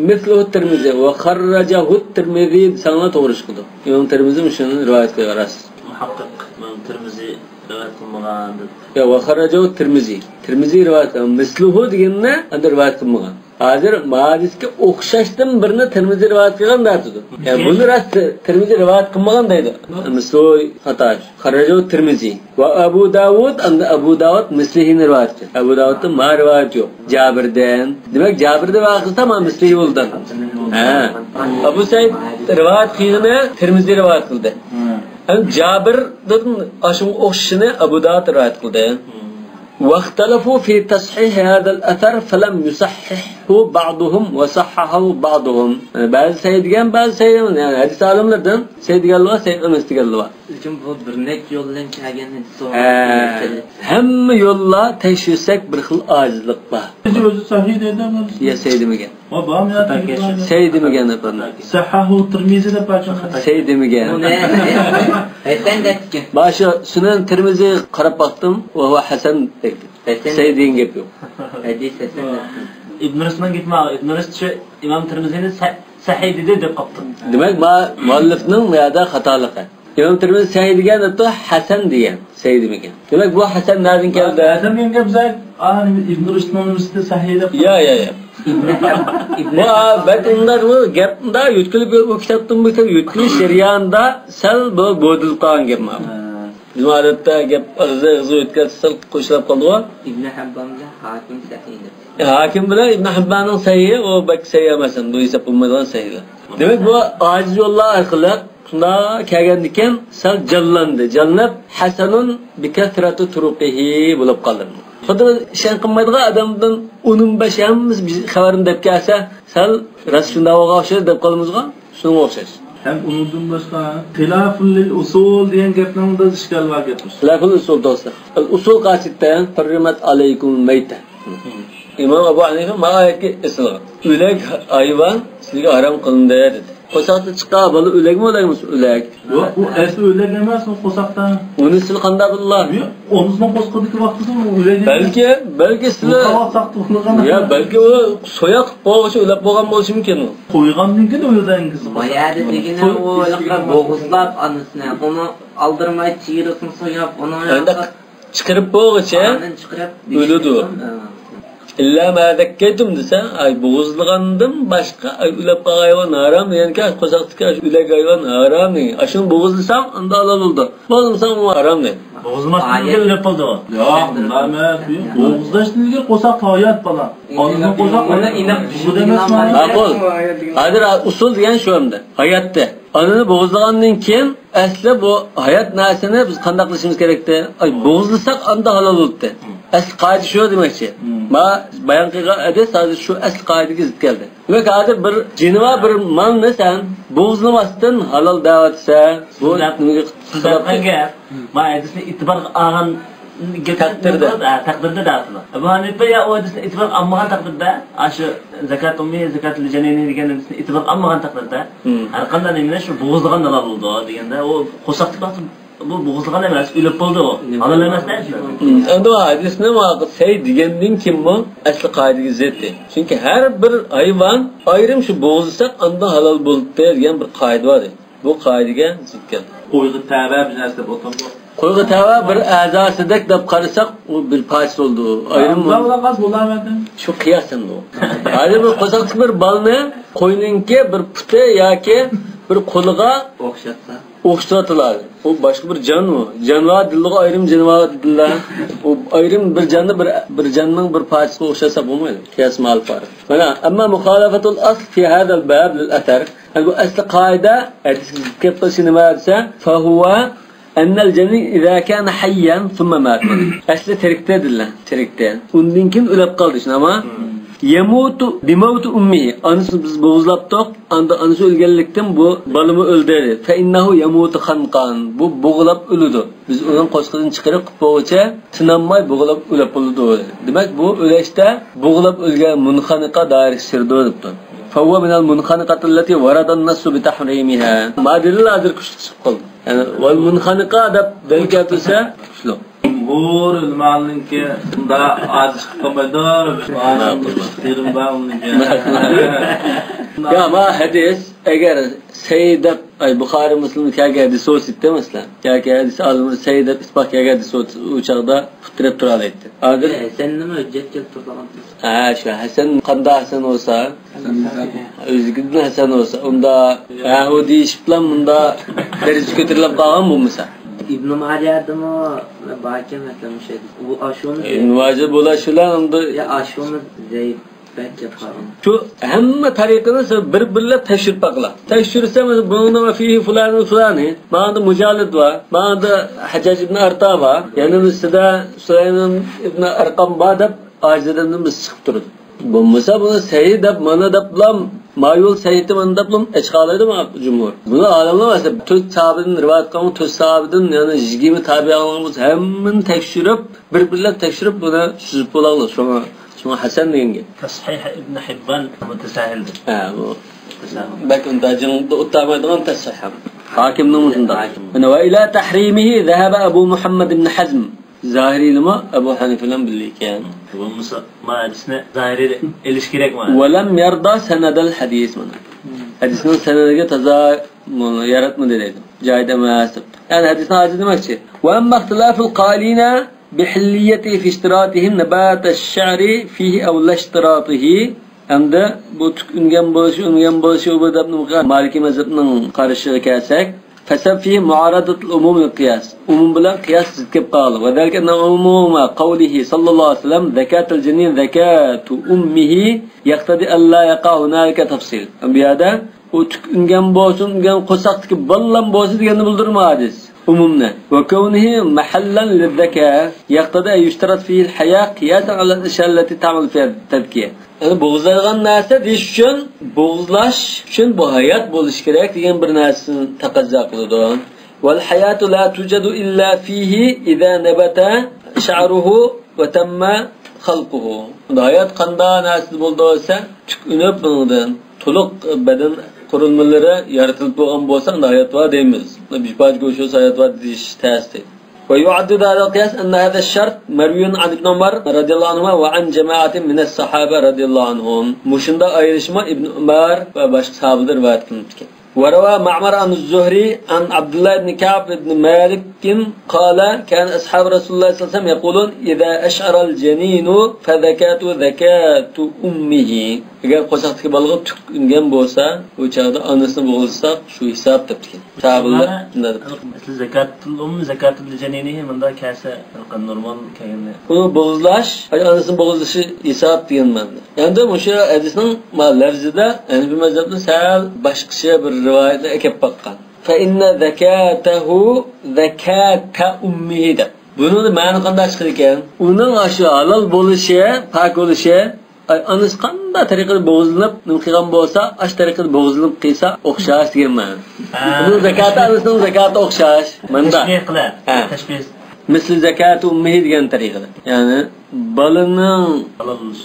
mithluhu at-Tirmizi wa kharrajahu at-Tirmizi sana to'g'ri chiqdi. Imom Tirmizi shuni rivoyat qilgan. Muhaqqiq Imom Tirmizi rivoyat qilmagan. Ya wa kharrajahu at-Tirmizi. Tirmizi rivoyat qilgan. Mithluhu deganni anda rivoyat qilmagan. Hozir hadisga o'xshashdan birini Tirmizi rivoyat qilgan deydi. Yani buni rost Tirmizi rivoyat qilmagan deydi. Misli xato. Kharrajahu at-Tirmizi va Abu Davud anda Abu Davud mislihini rivoyat qildi. Abu Davudda ma rivoyat yo'q. Jabirdan. Demak Jabirda vaqtida tamam mislihi bo'ldi. Abu Said rivoyat qilgani Tirmizi rivoyat qildi. Jabirdan ashun o'xshishini Abu Davud rivoyat qildi. واختلفوا في تصحيح هذا الأثر فلم يصححه بعضهم وصححه بعضهم. Yani bazı sayıdgen bazı sayıdgen yani hadis alimlerden sayıdgen var sayıdgen var. Lekin bu birnek yo'ldan kelgan hadis. Hamma yo'llar tekshirsak bir xil ojizlik bor. O'zi sahih dedi ama. Ya saydimigan. Va bam ya. Saydimigan efendim. Sahahu Tirmizi de parça. Saydimigan. Ayten detken. Başa Sunan Tirmizi qarab baqdim va hasan dedi. Saydin gap yo'q. Hadis hasan. İbn Rus'dan gitme. İbn Rus şu İmam Tirmizi'nin sahih dedi de kaptı. Demek muallifning bu yerda xatoligi. İmam Tirmizi sahih degan hatto hasan degan, sahih demagan. Demak bu hasan nereden keldi? Hasan degan gap zayt. İbn Rus'dan üstü sahih deb. Ya. Bu batınlar bu gapda yutkilib o kitobdan bu kitоб yutkilish jarayonida sal bu bo'dilib qolgan gap ma. Bizim odatda gap g'izg'i o'tkazib sal qo'shilib qoldi. İbn Habbonga Hakim sahih dedi. Hakim bilan Ibn Hibbanning sahihi o bak sahih emasan, bu hisob bo'lmaydigan sahih. Demak bu ojiz yo'llar orqali shunda kelgan ekan, sal jallandi. Jallab hasanun bi kasrati turuqihi bo'lib qoldi. Xuddi shan qilmaydigan odamdan 15 hammamiz biz xabarini deb kelsa, sal ras shunda o'xshaydi deb qolamizga, shunga o'xshash. Hem unuttum başka. Hilaful lil usul diyen gaplarında işgal var getmiş. Hilaful usul dostlar. Usul qasiddan hurmat alaykum mayta. İmam Abu Hanife ma'ayetga isla. O'lik hayvon sizga harom qilindi dedi. Qo'saqda chiqa bola o'lakmi o'lakmas o'lak. Yo'q, u asli o'lak emas, u qo'saqda. Uni sil qanday billar? Onuzdan qo'sqadagi vaqtida u o'lak. Balki sizlar ya balki u so'ya qilib qo'ygan o'lab bo'lgan bo'lishi mumkin. Qo'ygandan keyin o'ldangiz. Bayadi degina u o'liqqa bo'g'izlab anasini, uni aldirmay chiyriqni so'yab, uni chiqirib bo'g'icha o'ladi. İlla ma dakketum desa, ay bo'g'izlagandan boshqa ay ulab qolgan hayvon harom deganka, qo'saqdagi ulak hayvon harom degan. Ashuni bo'g'izlasam, unda halol bo'ldi. Bo'lmasam u harom dedi. Bo'g'izmasdan kelib qoldi. Yo'q, emas. Bo'g'izlashniga qo'saq hayot bola. Ondan qo'saq uni inab bu emasmi? Ma'qul. Hozir usul degan shu hamda. Hayotda Anını bo'g'izlagandan keyin asli bu hayot narsani biz qanday qilishimiz kerakda? Ay bo'g'izlasak anda halol bo'ldi. Asli qoida shu demakchi. Ma bayon qilgan hadis hozir shu asli qoidaga zid keldi. Demak hozir bir jinva bir malni sen bo'g'izlamasdan halol da'vatsa, bu nimaga qilgan? Ma hadisni e'tibor olgan takdirde dağıtılır. Bu Hanife ya o hadisini itibar almagan takdirde, aşı zakat ummi, zakat licenini degan hadisini itibar almagan takdirde, her qanday neymiş şu boğuzlagan dalal oldu degende o qo'saqlik vaqt bu boğuzlagan emas, ölüp bo'ldi o. Halal emas da shu. Endi o hadisni muvaqqat say degandan kim bu asli qoidaga ziddi. Chunki har bir hayvon ayrim shu bo'g'izsak anda halol bo'ldi degan bir qoida bor. Bu qoidaga zid keldi. Qo'yga tava bir narsa o'tdi. Qo'yga tava bir a'zosidek deb qarasak u bir parcha bo'ldi. Ayrim Qaz bo'lardi. Shu qiyosan bu. Hozir bir qo'saqchi bir balni qo'yninki bir puti yoki bir qo'liga o'xshatiladi. U boshqa bir jon u. Jonivor diliga ayrim jonivor dillar. U ayrim bir jonni bir jonning bir parchasiga o'xshasa bo'lmaydi. Qiyos mal par. Mana amma muxalafatul asl fi hada al-bab lil-athar. Bu asli qoida hadisga qilishni nima desa, fa huwa أن الجنين إذا كان حيا ثم مات. أصل تركته دلله تركته. وندينكن أولاد قالدش نما يموت بموت أمه. أنس biz boğuzlaptık. Anda anası ölgelikten bu balımı öldürdü. فإنه يموت خنقان. Bu boğulap ölüdü. Biz onun qo'sqini chiqarib qo'yguncha tinanmay boğulap ölüp oldu. Demek bu öleşte boğulap ölgen munxaniqa dair sirdi debdi. فهو من المنخنقة التي ورد النص بتحريمها. ما دليل هذا كشت قل. Yani والمنخنقة ده delgatsa şlo. Bor ilmanınki da az çıkmadı. Terim bağlınca. Ya ma hadis eğer Seyyid Bukhari Müslim kâge hadis olsaydı mesela. Kâge hadis alınır Seyyid isbak kâge hadis uçakta fıtırıp duralı etti. Adır. Sen nima hujjat keltirgan? Ha şu Hasan qanda Hasan olsa, özgürlüğün Hasan olsa, onda Yahudi iş bilan bunda derece ko'tarilib qolgan bo'lmasa. İbn Majah'dami Baki mesela şey. Bu aşonu Muvazi bo'la shular unda ya aşonu zayıf Şu hamma tariqini bir-birlab tekshirib baqla. Tekshirsa bunda va fihi fulani. Ma'anda Mujalid va, ma'anda Hajjaj ibn Arta va, yana ustida Sulayman ibn Arqam va deb ajdan biz chiqib turdi. Bo'lmasa buni sahih deb mana deb bilan mayul sahihni mana deb bilan ichqalaydimi jumhur. Buni olimlar esa 4 sahabedan rivoyat qilgan 4 sahabedan yani 20 tabi'inlarimiz hammani tekshirib, bir-birlab tekshirib buni suzib bo'ladi. Şuna Hasan degenge. Tasahih ibn Hibban mutasahildir. Bu. Bakın dacının da uttamaydigan tasahih. Hakimning munda. Ana va ila tahrimihi zahaba Abu Muhammad ibn Hazm. Zahiriymi Abu Hanife bilan birlikkan. Bu Musa ma'risine zahiri elish kerak mi? Wa lam yarda sanadal hadis mana. Hadisning sanadiga taza yaratma dedi. Joyida emas. Yani hadisning ajiz demakchi. Wa amma ixtilaful qalina بحليته في اشتراطهم نبات الشعر فيه أو لا اشتراطه عند بتكون بولش وبدأ مالكي مذهبنا قارشة كاسك فسب فيه معارضة الأموم للقياس أموم بلا قياس زكب قال وذلك أن أموم قوله صلى الله عليه وسلم زكاة الجنين زكاة أمه يقتضي أن لا يقع هنالك تفصيل بهذا وتكون بولش قصقت بالله بولش ديجان بلدرما عادس umumna ve kevnihi mahallan lizzaka yaqtada yushtarat fihi al-haya qiyasan ala al-ashya allati ta'mal fiha tadkiya. Yani bo'g'izlagan narsa deyish uchun bo'g'izlash uchun bu hayot bo'lish kerak degan bir narsani taqozo qiladi. Wal hayatu la tujadu illa fihi idha nabata sha'ruhu wa tamma khalquhu. Hayot qanday narsa bo'lsa tukunib bundan to'liq badan qurilmalari yaratilib bo'lgan bo'lsa hayot va deymiz. Bipaj go'sho'sa hayot va deyish tasdiq. ويعدد هذا القياس أن هذا الشرط مروي عن ابن عمر رضي الله عنهما وعن جماعة من الصحابة رضي الله عنهم. مشندا أيرشما ابن عمر وباشق صحابة رواية كنتك. وروى معمر عن الزهري عن عبد الله بن كعب بن مالك قال كان أصحاب رسول الله صلى الله عليه وسلم يقولون إذا أشعر الجنين فذكاة زكاة أمه. Eğer qo'saqdagi balg'a tukungan bo'lsa, o'chaqda onasini bo'g'ilsa, shu hisob topgan. Sahabalar Asli zakatul janinihi bunda kasa normal kayinni. Buni bo'g'izlash, onasini bo'g'izlashi hisob degan ma'noda. Endi o'sha hadisning lafzida, yani bu mazhabda sal boshqacha bir rivoyatda kelib baqqan. Fa inna zakatahu zakata ummihi. Buni ma'no qanday chiqar ekan? Uning aşı halol bo'lishi, pok bo'lishi anıs qanday tariqada bo'g'izlanib qilgan bo'lsa, ash tariqada bo'g'izlanib qilsa o'xshash degan ma'no. Bu zakati anısning zakati o'xshash. Manda. Tashbih. Misli zakati ummihi degan tariqada. Ya'ni balaning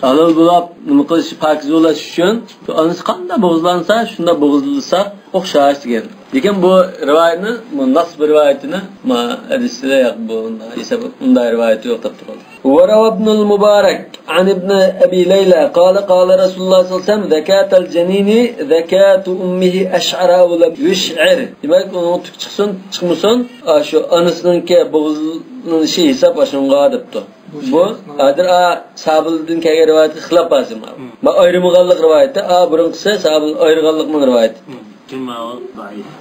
halol bo'lib nima qilish pokiz bo'lish uchun anıs qanday bo'g'izlansa, shunda bo'g'izlansa o'xshash degan. Lekin bu rivoyatni, bu nas bir rivoyatini ma hadisda yo'q bu esa bunday rivoyat yo'q deb turadi. وروى ابن المبارك عن ابن أبي ليلى قال رسول الله صلى الله عليه وسلم زكاة الجنين زكاة أمه أشعر أو لم يشعر. Demek onu çıksın çıkmasın şu anısınınki boğazının şey hesap aşınğa depti. Bu adır sahabıldın kelgen rivayeti xilaf bazım. Ma ayrımgallık rivayeti birincisi sahabıl ayrıgallık mı rivayeti.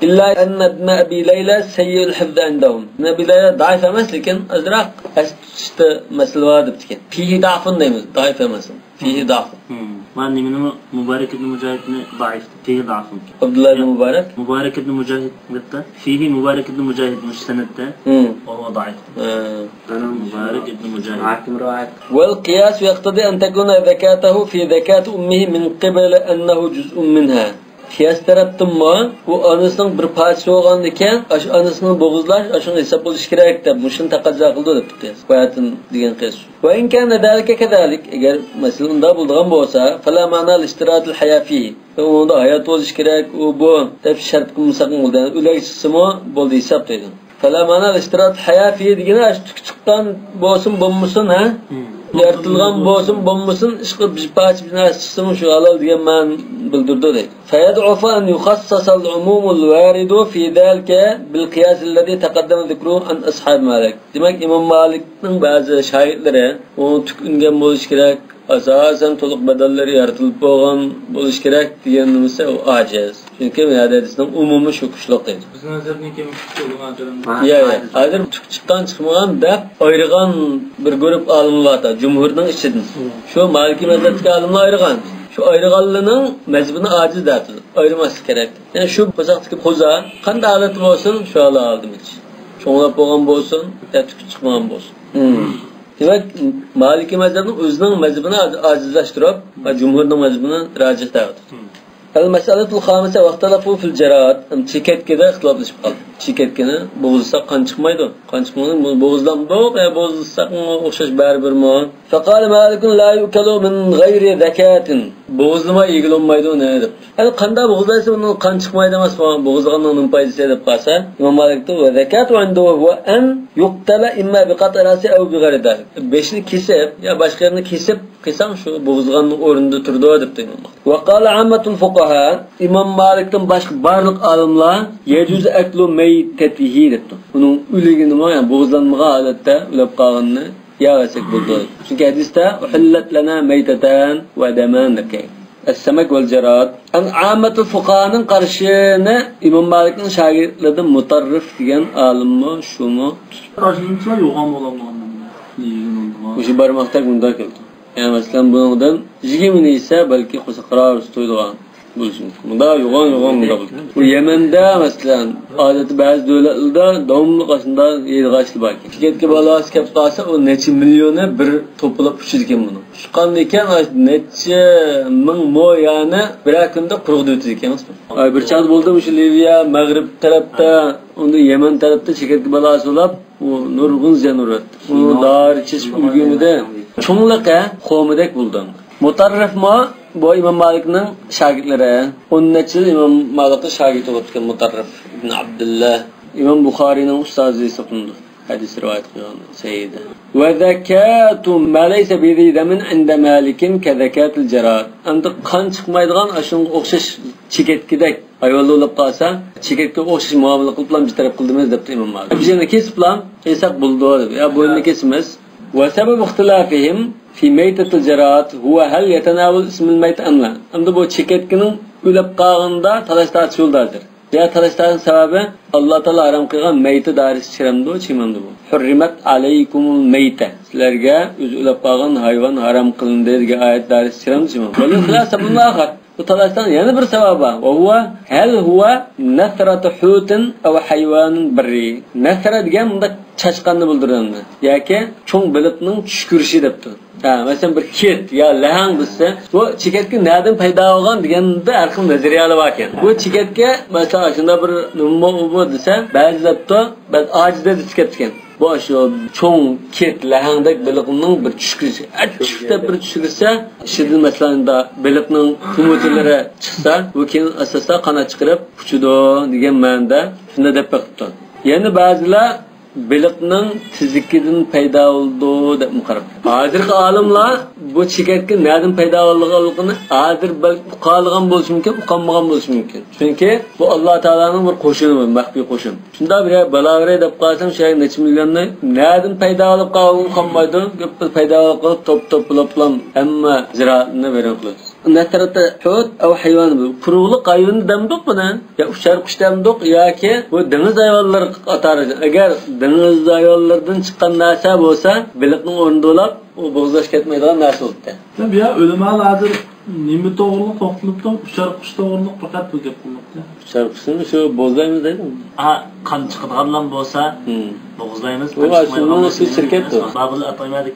إلا أن ابن أبي ليلى سيء الحفظ عندهم. ابن أبي ليلى ضعيف أمس لكن أزرق أشت مثل وادب تكين. فيه ضعف نيمز ضعيف أمس. فيه ضعف. ما أني من مبارك بن مجاهد ضعيف فيه ضعف. عبد الله بن مبارك بن مجاهد قلت فيه مبارك بن مجاهد مش سندته وهو ضعيف. أنا مبارك بن مجاهد. والقياس يقتضي أن تكون زكاته في زكاة أمه من قبل أنه جزء منها. Kıyas taraftıma bu anasının bir parçası olan iken anasının boğuzlaş aşın hesap oluş gerek de muşun taqazza qıldı deb kıyas. Bayatın degan qiyas. Ve in kana zalika kezalik eğer mesela unda bulduğun bolsa fala ma'na al-ishtirat al-haya fihi. Onda hayat oluş gerek o bu deb şart qılmasaqın oldu. Öyle çıksımı boldu hesap dedim. Fala ma'na al-ishtirat al-haya fihi degene aş çıqqan bolsun bolmasun ha? Yaratılgan bolsun bolmasun işqi bir parça bir narsa çıksın şu halal degan man bildirdi deydi. فيدعو أن يخصص العموم الوارد في ذلك بالقياس الذي تقدم ذكره عن أصحاب مالك. Demek İmam Malik'in bazı şahitleri onu tüküngen buluş gerek asasen to'liq badallar yaratilib bo'lgan bo'lish kerak deganimizda u ojiz. Chunki bu hadisning umumiy shu kuchliq deydi. Bizning nazardan keyin Ya, hozir chiqqan chiqmagan deb ayirgan bir guruh olimlar var. Cumhurning ichidan. Shu Maliki mazhabdagi olimlar ayirgan. Şu ayrıqallının mezbini aciz derdi. Ayırması gerek. Yani şu kozaktaki koza qanday alet olsun şu ala aldım hiç. Çoğunlap olgan olsun, tepki çıkmagan olsun. Demek Maliki mezhebinin özünün mezhebini acizleştirip ve Cumhur'un mezhebini racih derdi. El-meseletul xamisa vaxtalafu fil cerahat. Çeketkede ixtilaflaşıp kaldı. Çeketkeni boğulsak kan çıkmaydı. Kan çıkmadı. Boğuzdan doğup boğulsak okşaş berber mi? Fekal malikun la yukalu min gayri zekatin. Boğuzlama ilgili olmaydı o ne edip. Yani kanda boğuzdaysa bunun kan çıkmaydı ama boğuzlanmanın paydası edip kalsa İmam Malik'te ve zekatu indahu huve en yuktala imma bi qatarasi ev bi gayri dalik. Beşini kesip ya başka yerini kesip kısan şu boğuzlanın orunda turdu edip de İmam Malik. Ve kâle ammetun fukaha İmam Malik'ten başka barlık alimler yecüz eklu meytetihi dedi. Bunun ülegini var yani boğuzlanmağa adette ülep kağınını yağasak buldu. Çünkü hadiste uhillet lana meyteten ve demen dekey. Es-semek vel cerat. En ammetul fukahanın karşına İmam Malik'in şagirdleri mutarrif diyen alimmi şu mu? Karşılığında yoğan olamam. Bu şey barmakta bunda geldi. Yani mesela bundan 20 ise belki kusakrar üstüydüğün buluşun. Bunda yoğan bunda buldu. Bu Yemen'de mesela adeti bazı devletlerde davamlı kasında yedi kaçlı baki. Şirketki balası kep kalsa o neçe milyonu bir toplayıp uçurken bunu. Şu kandayken neçe min mo yani bir akımda kurgudu ötürken. Bir çağda buldum şu Libya, Maghrib tarafta, onda Yemen tarafta şirketki balası olup o nurgun zenurat. Onu dar çeşip ülgümüde çoğunlukla kovmedek buldum. Mutarrif ma bu İmam Malik'nin şagirdleri. Onun için İmam Malik'te şagird olup Mutarrif İbn Abdullah. İmam Bukhari'nin ustazı sapındı. Hadis rivayet kılan Seyyid. Ve zekatu ma leyse bi zidemin inde Malik'in ke zekatul cerat. Anda kan çıkmaydıgan aşın okşaş çeketkidek ayvalı olup kalsa çeketki okşaş muamele kılıp lan bir taraf kıldığımız depti İmam Malik. Bir şeyini kesip lan esak buldu. Ya boynunu kesmez. Ve sebep ihtilafihim fi meytetil cerat huwa hal yetenavul ismil meyte emla. Amda bu çeketkinin ülep kağında talaştar çuldadır. Ya talaştarın sebebi Allah Teala haram kılgan meyte dairesi çiremdi o çimemdi bu. Hürrimet aleykumul meyte. Sizlerge öz ülep kağın hayvan haram kılın dediği ayet dairesi çiremdi çimemdi. Böyle khilasa bunun ahir. Bu talaştan yani bir sebebi. Ve huwa hel huwa nesratu hutin ev hayvanın birri. Nesra diyen bunda çaşkanını bulduranı. Yaki çoğun balıkның tüşkürüşü depti. Mesela bir kit ya lahang bizse bu çeketki nereden payda olgan degende erkin nazariyalı var ekan. Bu çeketki mesela shunda bir nima bu desa ba'zida biz ajizda disketgan. Bu şu çoğun kit lahangdek balıkның bir tüşkürüşü. Açıkta bir tüşkürse şiddet mesela balıkның kumutları çıksa bu keyin asasda qanat chiqarib uçudu degan ma'noda shunda deb baqibdi. Yani bazılar balıkның tizikidin payda oldu deb qarab. Hozirgi olimlar bu cheketki nereden payda bo'lganligini hozir uqalgan bo'lishi mumkin, uqanmagan bo'lishi mumkin. Chunki bu Alloh taolaning bir qo'shini, maxfiy qo'shin. Shunda bir balag'ira deb qalsam, shay necha millionni nereden payda olib qolgan qolmaydi, ko'p payda olib top-top hamma ziroatni beran qiladi. Nesrata hut ev hayvan bu. Quruqliq hayvanı demdik buna. Ya uçar kuş demdik yoki bu deniz hayvanları qatori. Agar deniz hayvanlardan chiqqan narsa bo'lsa, balıqning o'rnida bo'lib, u bo'g'izlash ketmaydigan narsa bo'ldi. Bu ya o'limalardir nima to'g'riliq to'xtalibdi, uçar kuş to'g'riliq faqat bu gap qilmoqda. Uçar kuşni shu bo'g'izlaymiz deydimi? Ha, qan chiqadigan bo'lsa, bo'g'izlaymiz. Bu aslında shu shirkatdir. Babul ataymadik.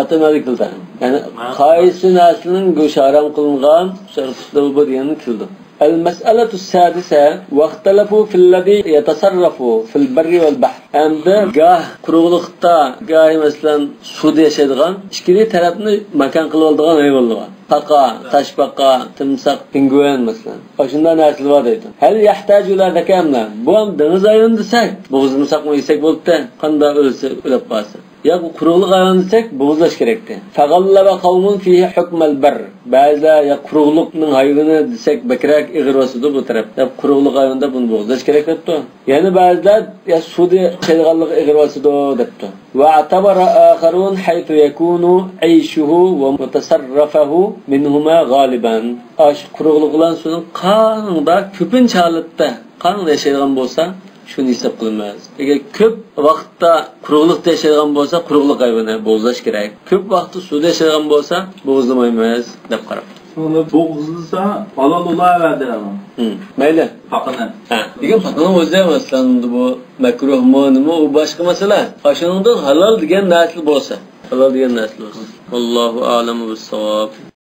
Ataymadik dilda. Yani qaysi narsaning go'shi harom qilingan, uçar kuşda bu deganni kildi. المسألة السادسة واختلفوا في الذي يتصرف في البر والبحر. Endi gah quruqliqda, gah mesela suvda yaşaydigan ikkili tarafni makon qilib oldigan hayvonlar var. Qaqa, tashbaqa, timsoq, pinguen mesela. Shunday narsalar bor deydi. Hal yahtaju ila zakamna. Bu ham deniz hayvoni desak, bo'g'izimiz saqmay yesak bo'ldi. Qanday o'lsa o'lib qolsa. Ya quruqliq hayvon desek bo'g'izlash kerakdi. Faqallaba qavmun fihi hukmal bar. Ba'zilar ya quruqliqning hayvoni desek bakrak ig'rosida bu taraf. Ya quruqliq hayvonda buni bo'g'izlash kerak debdi. Yani ba'zilar ya sudi qilganlik ig'rosida debdi. Wa atabara akharun haythu yakunu ayshuhu wa mutasarrafuhu minhuma galiban. Ash quruqliq bilan suvning qanday ko'pincha holatda qanday yashaydigan bo'lsa shuni hisob qilamiz. Agar ko'p vaqtda quruqliqda yashaydigan bo'lsa, quruqliq hayvoni bo'g'izlash kerak. Ko'p vaqtda suvda yashaydigan bo'lsa, bo'g'izlamaymiz deb qarab. Uni bo'g'izlasa halol bo'laveradi ama. Mayli. Faqini. Ha, degan faqini o'zi masalan bu makruhmi, nima u boshqa masala. Qashuningdan halol degan narsa bo'lsa, halol degan narsa bo'lsa. Allohu a'lamu bis-savob.